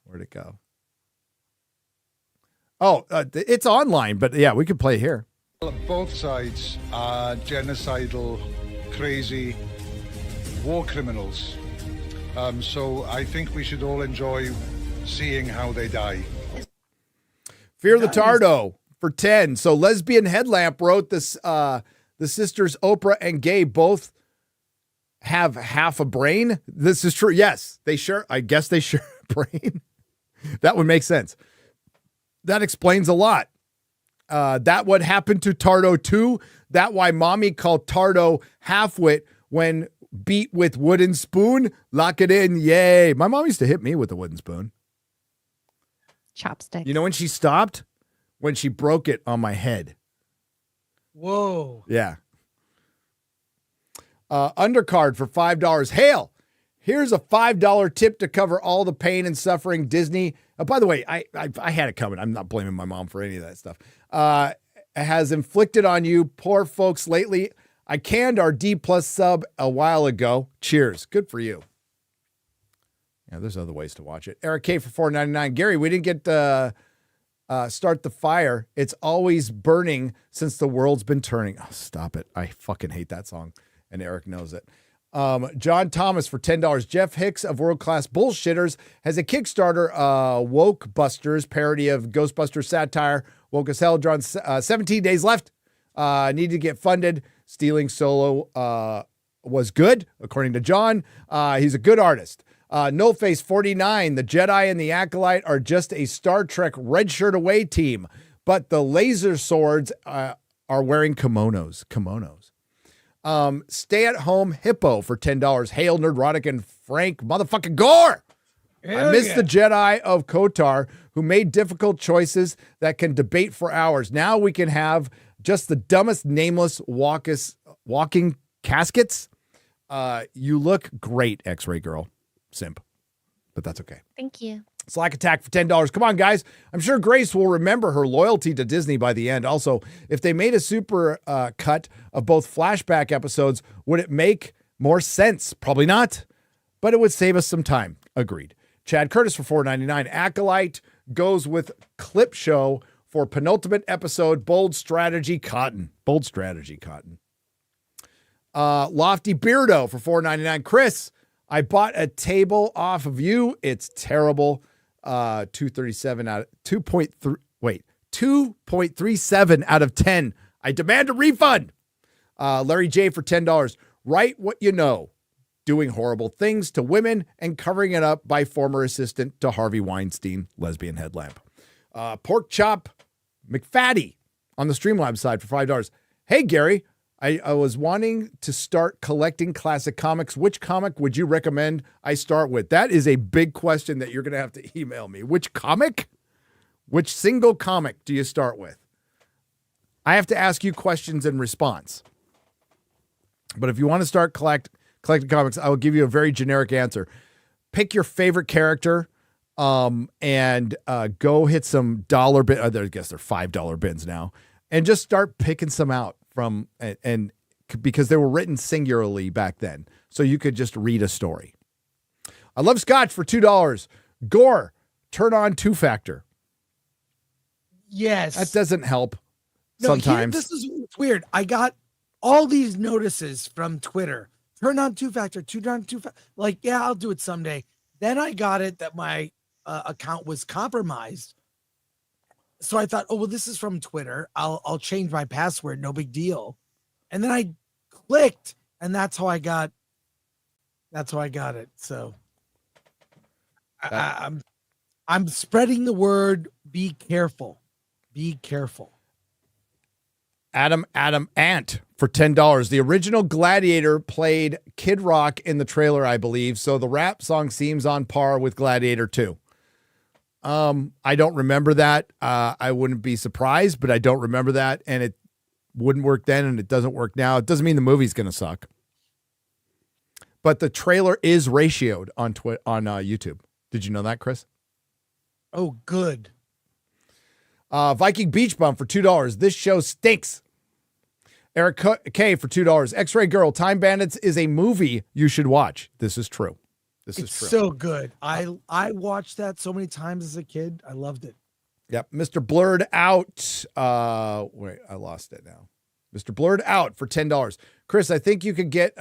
Where'd it go? Oh, it's online, but yeah, we could play here. Both sides are genocidal, crazy war criminals. So I think we should all enjoy seeing how they die. Fear the Tardo for 10. So Lesbian Headlamp wrote this. The sisters Oprah and Gay both have half a brain. This is true. Yes, they share. I guess they share a brain. That would make sense. That explains a lot. That what happened to Tardo too. That why mommy called Tardo halfwit when beat with wooden spoon. Lock it in. Yay. My mom used to hit me with a wooden spoon. Chopstick. You know when she stopped? When she broke it on my head. Whoa. Yeah. Undercard for $5. Hail. Here's a $5 tip to cover all the pain and suffering Disney. By the way, I had it coming. I'm not blaming my mom for any of that stuff. Has inflicted on you poor folks lately. I canned our D+ sub a while ago. Cheers. Good for you. Yeah, there's other ways to watch it. Eric K for $4.99. Gary, we didn't get Start the Fire. It's always burning since the world's been turning. Oh, stop it. I fucking hate that song. And Eric knows it. John Thomas for $10. Jeff Hicks of World Class Bullshitters has a Kickstarter, Woke Busters, parody of Ghostbusters satire. Woke as hell, drawn 17 days left. Need to get funded. Stealing Solo was good, according to John. He's a good artist. No Face 49, the Jedi and the Acolyte are just a Star Trek red shirt away team, but the laser swords are wearing kimonos. Stay at home Hippo for $10. Hail Nerdrotic and Frank motherfucking Gore. I miss the Jedi of Kotar who made difficult choices that can debate for hours. Now we can have just the dumbest nameless walking caskets. You look great, X-Ray Girl. Simp. But that's okay. Thank you. Slack Attack for $10. Come on, guys. I'm sure Grace will remember her loyalty to Disney by the end. Also, if they made a super cut of both flashback episodes, would it make more sense? Probably not, but it would save us some time. Agreed. Chad Curtis for $4.99. Acolyte goes with Clip Show for penultimate episode. Bold Strategy Cotton. Lofty Beardo for $4.99. Chris, I bought a table off of you. It's terrible. 237 out of 2.37 out of 10. I demand a refund. Larry J for $10. Write what you know. Doing horrible things to women and covering it up by former assistant to Harvey Weinstein, lesbian headlamp. Pork Chop McFatty on the Streamlabs side for $5. Hey, Gary, I was wanting to start collecting classic comics. Which comic would you recommend I start with? That is a big question that you're going to have to email me. Which comic? Which single comic do you start with? I have to ask you questions in response. But if you want to start collecting comics, I will give you a very generic answer. Pick your favorite character and go hit some dollar bin. I guess they're $5 bins now. And just start picking some out from, and because they were written singularly back then. So you could just read a story. I love Scotch for $2. Gore, turn on 2-factor. Yes. That doesn't help No, sometimes. This is weird. I got all these notices from Twitter. Turn on 2-factor, turn on 2-factor. Like, yeah, I'll do it someday. Then I got it that my account was compromised. So I thought, oh, well, this is from Twitter. I'll change my password. No big deal. And then I clicked, and that's how I got it. So I'm spreading the word. Be careful. Be careful. Adam Ant for $10. The original Gladiator played Kid Rock in the trailer, I believe. So the rap song seems on par with Gladiator 2. I don't remember that. I wouldn't be surprised, but I don't remember that. And it wouldn't work then, and it doesn't work now. It doesn't mean the movie's going to suck. But the trailer is ratioed on YouTube. Did you know that, Chris? Oh, good. Viking Beach Bum for $2. This show stinks. Eric K for $2. X-Ray Girl, Time Bandits is a movie you should watch. This is true. It's so good. I watched that so many times as a kid. I loved it. Yep. Mr. Blurred Out. Wait, I lost it now. Mr. Blurred Out for $10. Chris, I think you could get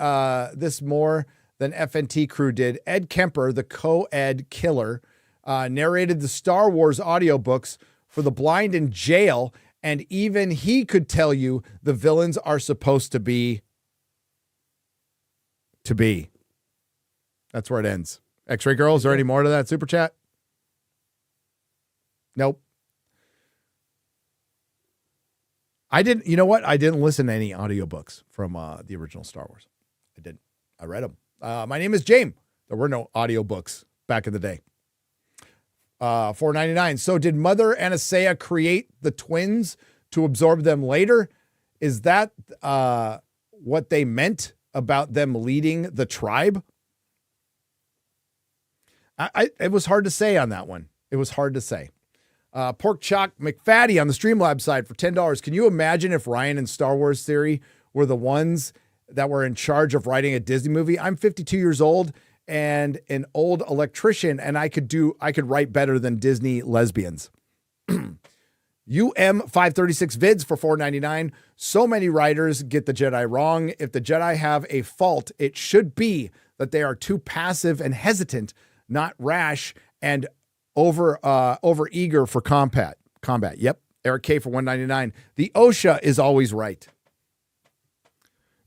this more than FNT crew did. Ed Kemper, the co-ed killer, narrated the Star Wars audiobooks for the blind in jail, and even he could tell you the villains are supposed to be. That's where it ends. X-Ray Girl, is there any more to that super chat? Nope. You know what? I didn't listen to any audiobooks from the original Star Wars. I didn't. I read them. My name is James. There were no audiobooks back in the day. $4.99. So did Mother Anastasia create the twins to absorb them later? Is that what they meant about them leading the tribe? It was hard to say on that one. It was hard to say. Pork Chalk McFaddy on the Streamlabs side for $10. Can you imagine if Ryan and Star Wars Theory were the ones that were in charge of writing a Disney movie? I'm 52 years old and an old electrician, and I could write better than Disney lesbians. UM536 vids for $4.99. So many writers get the Jedi wrong. If the Jedi have a fault, it should be that they are too passive and hesitant, not rash and over eager for combat. Yep. Eric K for $1.99. The OSHA is always right.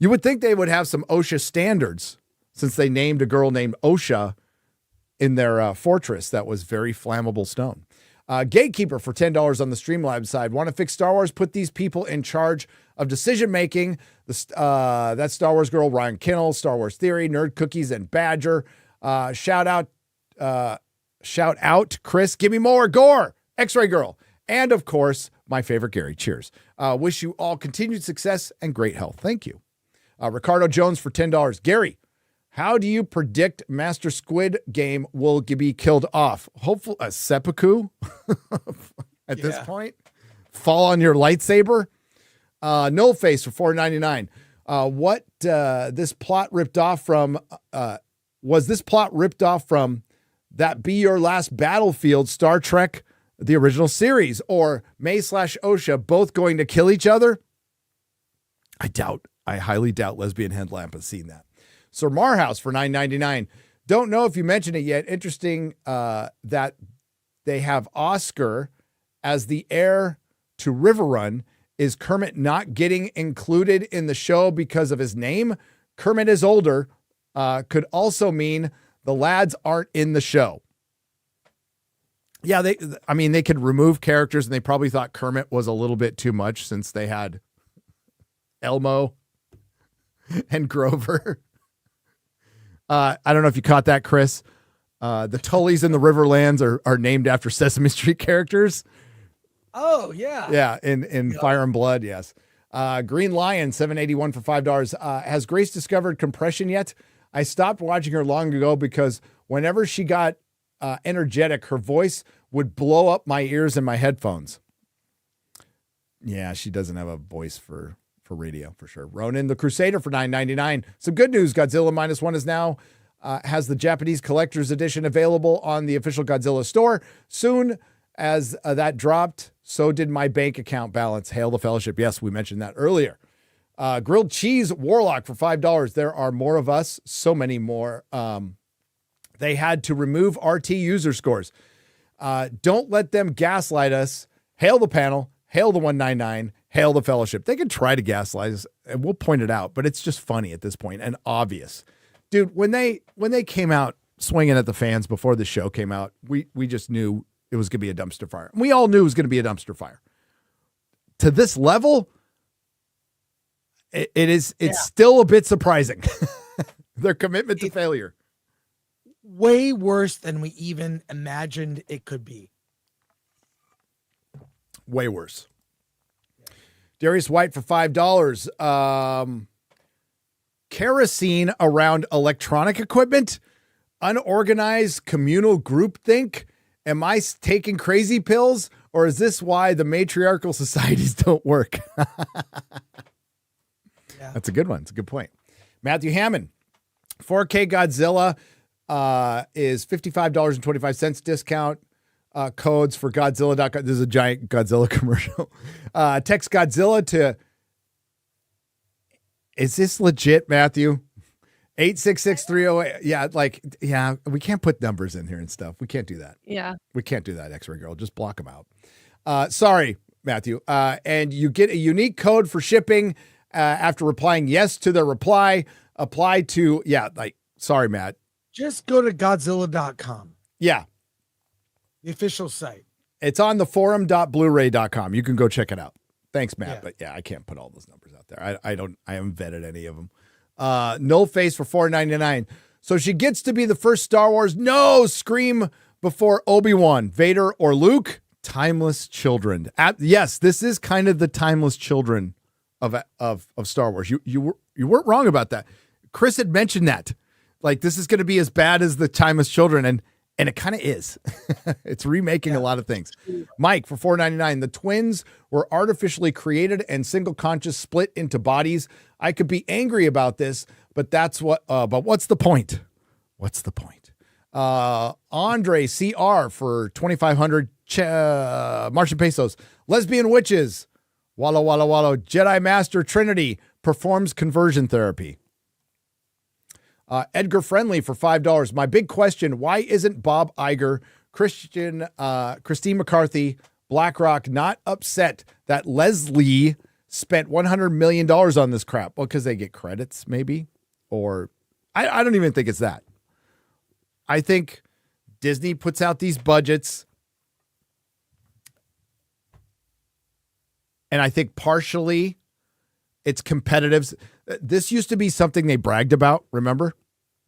You would think they would have some OSHA standards since they named a girl named OSHA in their fortress that was very flammable stone. Gatekeeper for $10 on the Streamlabs side. Want to fix Star Wars? Put these people in charge of decision-making. That's Star Wars girl, Ryan Kinnell, Star Wars Theory, Nerd Cookies, and Badger. Shout out, Chris. Give me more. Gore, X-Ray Girl. And, of course, my favorite Gary. Cheers. Wish you all continued success and great health. Thank you. Ricardo Jones for $10. Gary, how do you predict Master Squid Game will be killed off? Hopefully, a seppuku at this point. Fall on your lightsaber. No Face for $4.99. What this plot ripped off from? Was this plot ripped off from That Be Your Last Battlefield, Star Trek, the original series, or May/OSHA both going to kill each other? I highly doubt Lesbian Headlamp has seen that. Sir Marhouse for $9.99. Don't know if you mentioned it yet. Interesting that they have Oscar as the heir to River Run. Is Kermit not getting included in the show because of his name? Kermit is older. Could also mean the lads aren't in the show. Yeah, they could remove characters, and they probably thought Kermit was a little bit too much since they had Elmo and Grover. I don't know if you caught that, Chris. The Tullys and the Riverlands are named after Sesame Street characters. Oh, yeah. Yeah, in Fire and Blood, yes. Green Lion, $7.81 for $5. Has Grace discovered compression yet? I stopped watching her long ago because whenever she got energetic, her voice would blow up my ears and my headphones. Yeah, she doesn't have a voice for radio, for sure. Ronin the Crusader for $9.99. Some good news. Godzilla Minus One is now has the Japanese collector's edition available on the official Godzilla store. Soon as that dropped, so did my bank account balance. Hail the Fellowship. Yes, we mentioned that earlier. Grilled Cheese Warlock for $5. There are more of us, so many more. They had to remove RT user scores. Don't let them gaslight us. Hail the panel. Hail the 199. Hail the Fellowship. They can try to gaslight us, and we'll point it out, but it's just funny at this point and obvious. Dude, when they came out swinging at the fans before the show came out, we just knew it was going to be a dumpster fire. We all knew it was going to be a dumpster fire. To this level, it's still a bit surprising. Their commitment to failure. Way worse than we even imagined it could be. Way worse. Darius White for $5. Kerosene around electronic equipment, unorganized communal groupthink. Am I taking crazy pills, or is this why the matriarchal societies don't work? Yeah. That's a good one. It's a good point. Matthew Hammond, 4K Godzilla is $55.25 discount. Codes for Godzilla.com. This is a giant Godzilla commercial. Text Godzilla to, is this legit, Matthew? 866-308. Yeah, we can't put numbers in here and stuff. We can't do that. Yeah. We can't do that, X-Ray Girl. Just block them out. Sorry, Matthew. And you get a unique code for shipping after replying yes to their reply. Apply to, sorry, Matt. Just go to Godzilla.com. Yeah. The official site. It's on the forum.blueray.com. You can go check it out. Thanks, Matt. Yeah. But yeah, I can't put all those numbers out there. I haven't vetted any of them. No Face for $4.99. So she gets to be the first Star Wars. No, scream before Obi-Wan, Vader, or Luke. Timeless children. Yes, this is kind of the timeless children of Star Wars. You weren't wrong about that. Chris had mentioned that. Like, this is going to be as bad as the timeless children, and it kind of is. It's remaking a lot of things. Mike for $4.99. The twins were artificially created and single conscious split into bodies. I could be angry about this, but that's what. But what's the point? What's the point? Andre CR for 2,500 Martian pesos. Lesbian witches. Wallow wallow wallow. Jedi Master Trinity performs conversion therapy. Edgar Friendly for $5. My big question, why isn't Bob Iger, Christine McCarthy, BlackRock not upset that Leslie spent $100 million on this crap? Well, because they get credits, maybe. Or I don't even think it's that. I think Disney puts out these budgets. And I think partially it's competitive. This used to be something they bragged about, remember?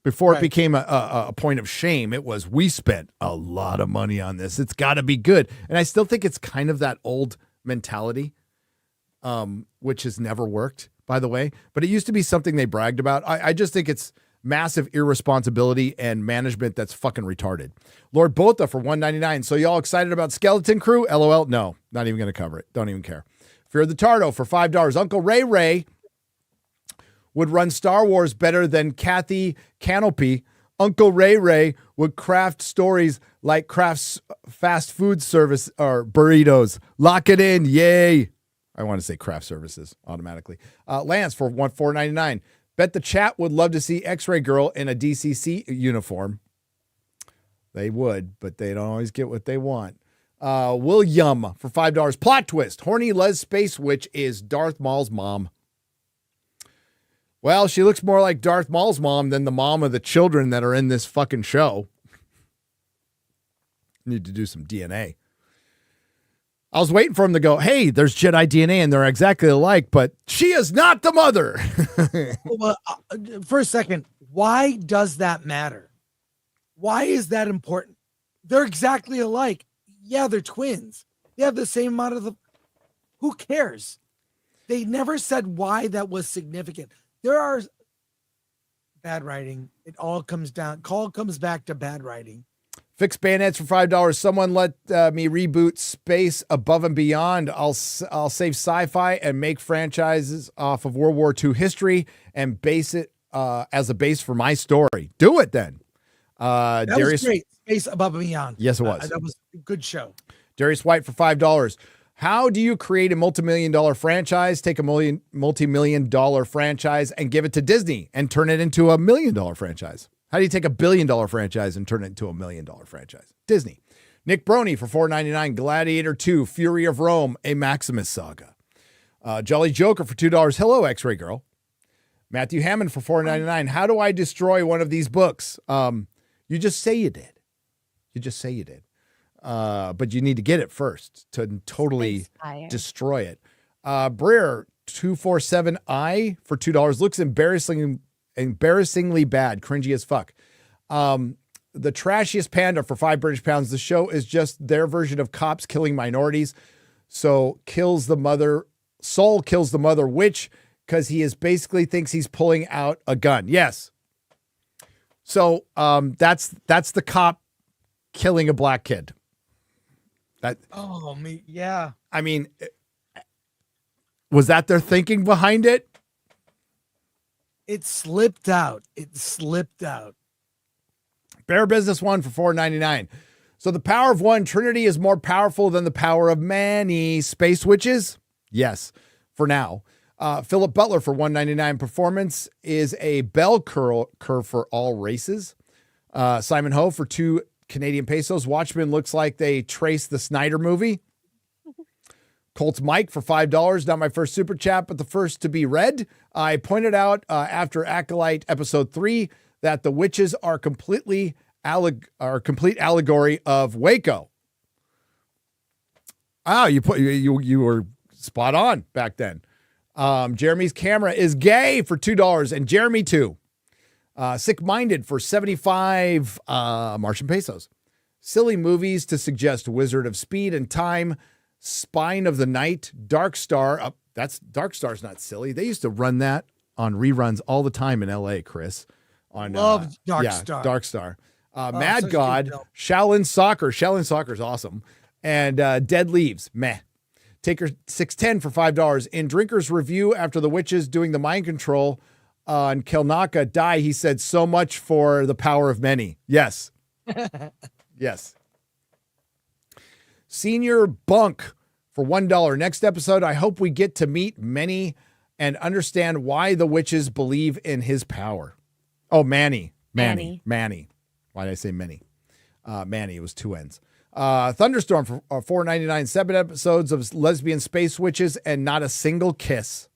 Before it became a point of shame, it was, we spent a lot of money on this. It's got to be good. And I still think it's kind of that old mentality, which has never worked, by the way. But it used to be something they bragged about. I just think it's massive irresponsibility and management that's fucking retarded. Lord Botha for $1.99. So y'all excited about Skeleton Crew? LOL. No, not even going to cover it. Don't even care. Fear the Tardo for $5. Uncle Ray would run Star Wars better than Kathy Canopy. Uncle Ray would craft stories like crafts fast food service or burritos. Lock it in. Yay. I want to say craft services automatically. Lance for $4.99. Bet the chat would love to see X-Ray Girl in a DCC uniform. They would, but they don't always get what they want. William for $5. Plot twist. Horny Les Space Witch is Darth Maul's mom. Well, she looks more like Darth Maul's mom than the mom of the children that are in this fucking show. Need to do some DNA. I was waiting for him to go, hey, there's Jedi DNA and they're exactly alike, but she is not the mother. Well, for a second, why does that matter? Why is that important? They're exactly alike. Yeah, they're twins. They have the same amount of the. Who cares? They never said why that was significant. There are bad writing. It all comes back to bad writing. Fix bayonets for $5. Someone let me reboot Space Above and Beyond. I'll save sci-fi and make franchises off of World War II history and base it as a base for my story. Do it then. That Darius, was great. Space Above and Beyond. Yes, it was. That was a good show. Darius White for $5. How do you create a multi-million-dollar franchise, take a multi-million-dollar franchise and give it to Disney and turn it into $1 million franchise? How do you take $1 billion franchise and turn it into $1 million franchise? Disney. Nick Brony for $4.99. Gladiator 2, Fury of Rome, a Maximus saga. Jolly Joker for $2. Hello, X-Ray Girl. Matthew Hammond for $4.99. How do I destroy one of these books? You just say you did. But you need to get it first to totally destroy it. Breer 247I for $2 looks embarrassingly bad, cringy as fuck. The Trashiest Panda for £5 The show is just their version of cops killing minorities. Soul kills the mother witch because he is basically thinks he's pulling out a gun. Yes. So that's the cop killing a black kid. Yeah. I mean, was that their thinking behind it? It slipped out. Bear Business 1 for $4.99. So the power of one Trinity is more powerful than the power of many space witches? Yes, for now. Philip Butler for $1.99. Performance is a bell curve for all races. Simon Ho for $2 Canadian pesos. Watchmen looks like they traced the Snyder movie. Colts Mike for $5. Not my first super chat, but the first to be read. I pointed out after Acolyte episode 3 that the witches are complete allegory of Waco. Oh, you were spot on back then. Jeremy's camera is gay for $2, and Jeremy too. Sick Minded for 75 Martian pesos. Silly movies to suggest: Wizard of Speed and Time, Spine of the Night, Dark Star. Dark Star's not silly. They used to run that on reruns all the time in LA, Chris. Love Dark Star. Dark Star. Mad God, Shaolin Soccer. Shaolin Soccer is awesome. And Dead Leaves. Meh. Taker 610 for $5. In Drinker's review after the witches doing the mind control on Kelnaka die, he said, so much for the power of many. Yes. Yes. Senior Bunk for $1. Next episode, I hope we get to meet Manny and understand why the witches believe in his power. Oh, Manny. Why did I say Manny? Manny, it was two N's. Thunderstorm for $4.99. 7 episodes of lesbian space witches and not a single kiss.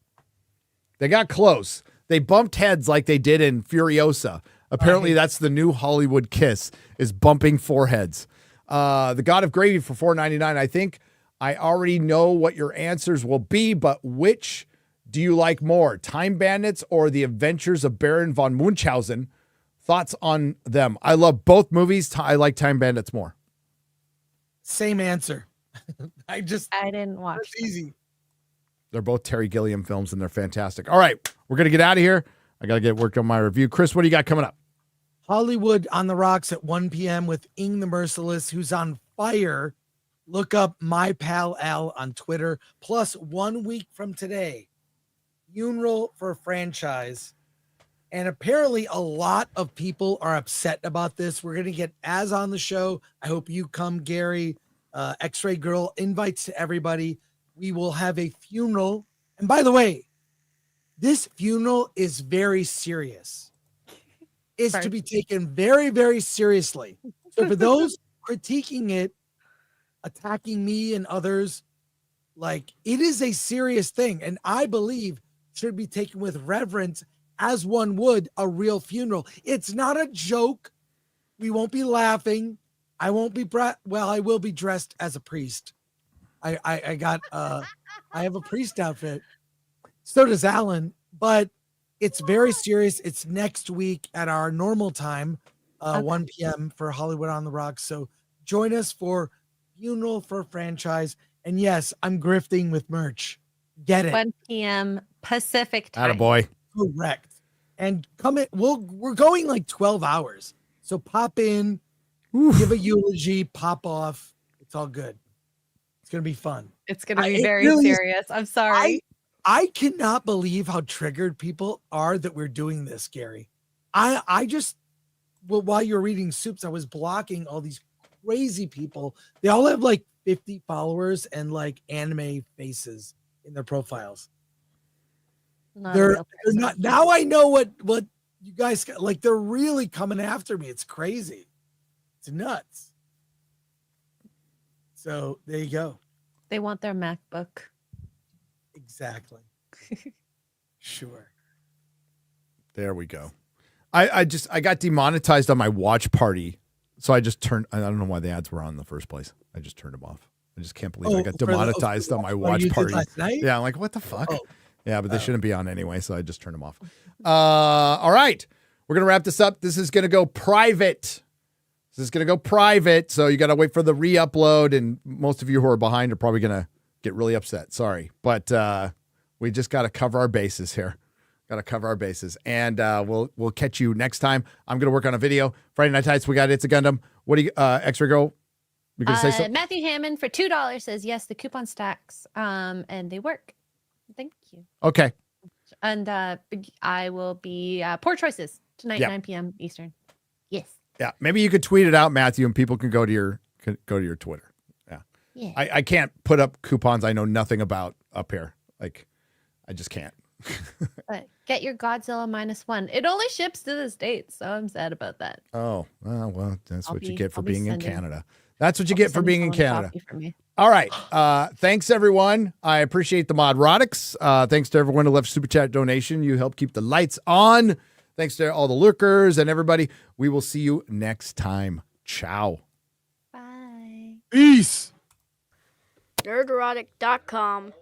They got close. They bumped heads like they did in Furiosa. Apparently, that's the new Hollywood kiss, is bumping foreheads. The God of Gravy for $4.99. I think I already know what your answers will be, but which do you like more, Time Bandits or The Adventures of Baron von Munchausen? Thoughts on them? I love both movies. I like Time Bandits more. Same answer. I didn't watch. It's easy. They're both Terry Gilliam films, and they're fantastic. All right, we're going to get out of here. I got to get worked on my review. Chris, what do you got coming up? Hollywood on the Rocks at 1 p.m. with Ing the Merciless, who's on fire. Look up My Pal Al on Twitter. Plus, 1 week from today, funeral for a franchise. And apparently a lot of people are upset about this. We're going to get Az on the show. I hope you come, Gary. X-Ray Girl, invites to everybody. We will have a funeral. And by the way, this funeral is very serious. It's to be taken very, very seriously. So for those critiquing it, attacking me and others, like, it is a serious thing. And I believe should be taken with reverence, as one would a real funeral. It's not a joke. We won't be laughing. I won't be I will be dressed as a priest. I have a priest outfit. So does Alan, but it's very serious. It's next week at our normal time, 1 p.m. for Hollywood on the Rocks. So join us for Funeral for Franchise. And yes, I'm grifting with merch. Get it. 1 p.m. Pacific time. Attaboy. Correct. And come in. We're going like 12 hours. So pop in, give a eulogy, pop off. It's all good. It's gonna be fun. It's gonna be It very really is- serious. I'm sorry. I cannot believe how triggered people are that we're doing this, Gary. I just while you're reading Soups, I was blocking all these crazy people. They all have like 50 followers and like anime faces in their profiles. Not a They're real person. not. Now I know what you guys got. Like they're really coming after me. It's crazy. It's nuts. So there you go. They want their MacBook. Exactly. Sure. There we go. I got demonetized on my watch party, so I just turned. I don't know why the ads were on in the first place. I just turned them off. I just can't believe I got demonetized on my watch party. Yeah, I'm like, what the fuck? Oh. Yeah, but they shouldn't be on anyway, so I just turned them off. All right, we're gonna wrap this up. This is gonna go private. So you got to wait for the re-upload, and most of you who are behind are probably gonna get really upset. Sorry, but we just got to cover our bases here. And we'll catch you next time. I'm gonna work on a video. Friday Night Tights. We got It's a Gundam. What do you, X-Ray Girl? You gonna say something? Matthew Hammond for $2 says yes, the coupon stacks, and they work. Thank you. Okay. And I will be Poor Choices tonight, 9 p.m. Eastern. Yes. Yeah, maybe you could tweet it out, Matthew, and people can go to your Twitter. Yeah. I can't put up coupons I know nothing about up here. Like, I just can't. But get your Godzilla -1. It only ships to the States, so I'm sad about that. Oh, well, that's what you get for I'll be being in sending- Canada. That's what you get for being in Send Canada. someone a copy for me. All right. Thanks, everyone. I appreciate the Modrotics. Thanks to everyone who left Super Chat donation. You help keep the lights on. Thanks to all the lurkers and everybody. We will see you next time. Ciao. Bye. Peace. Nerdrotic.com.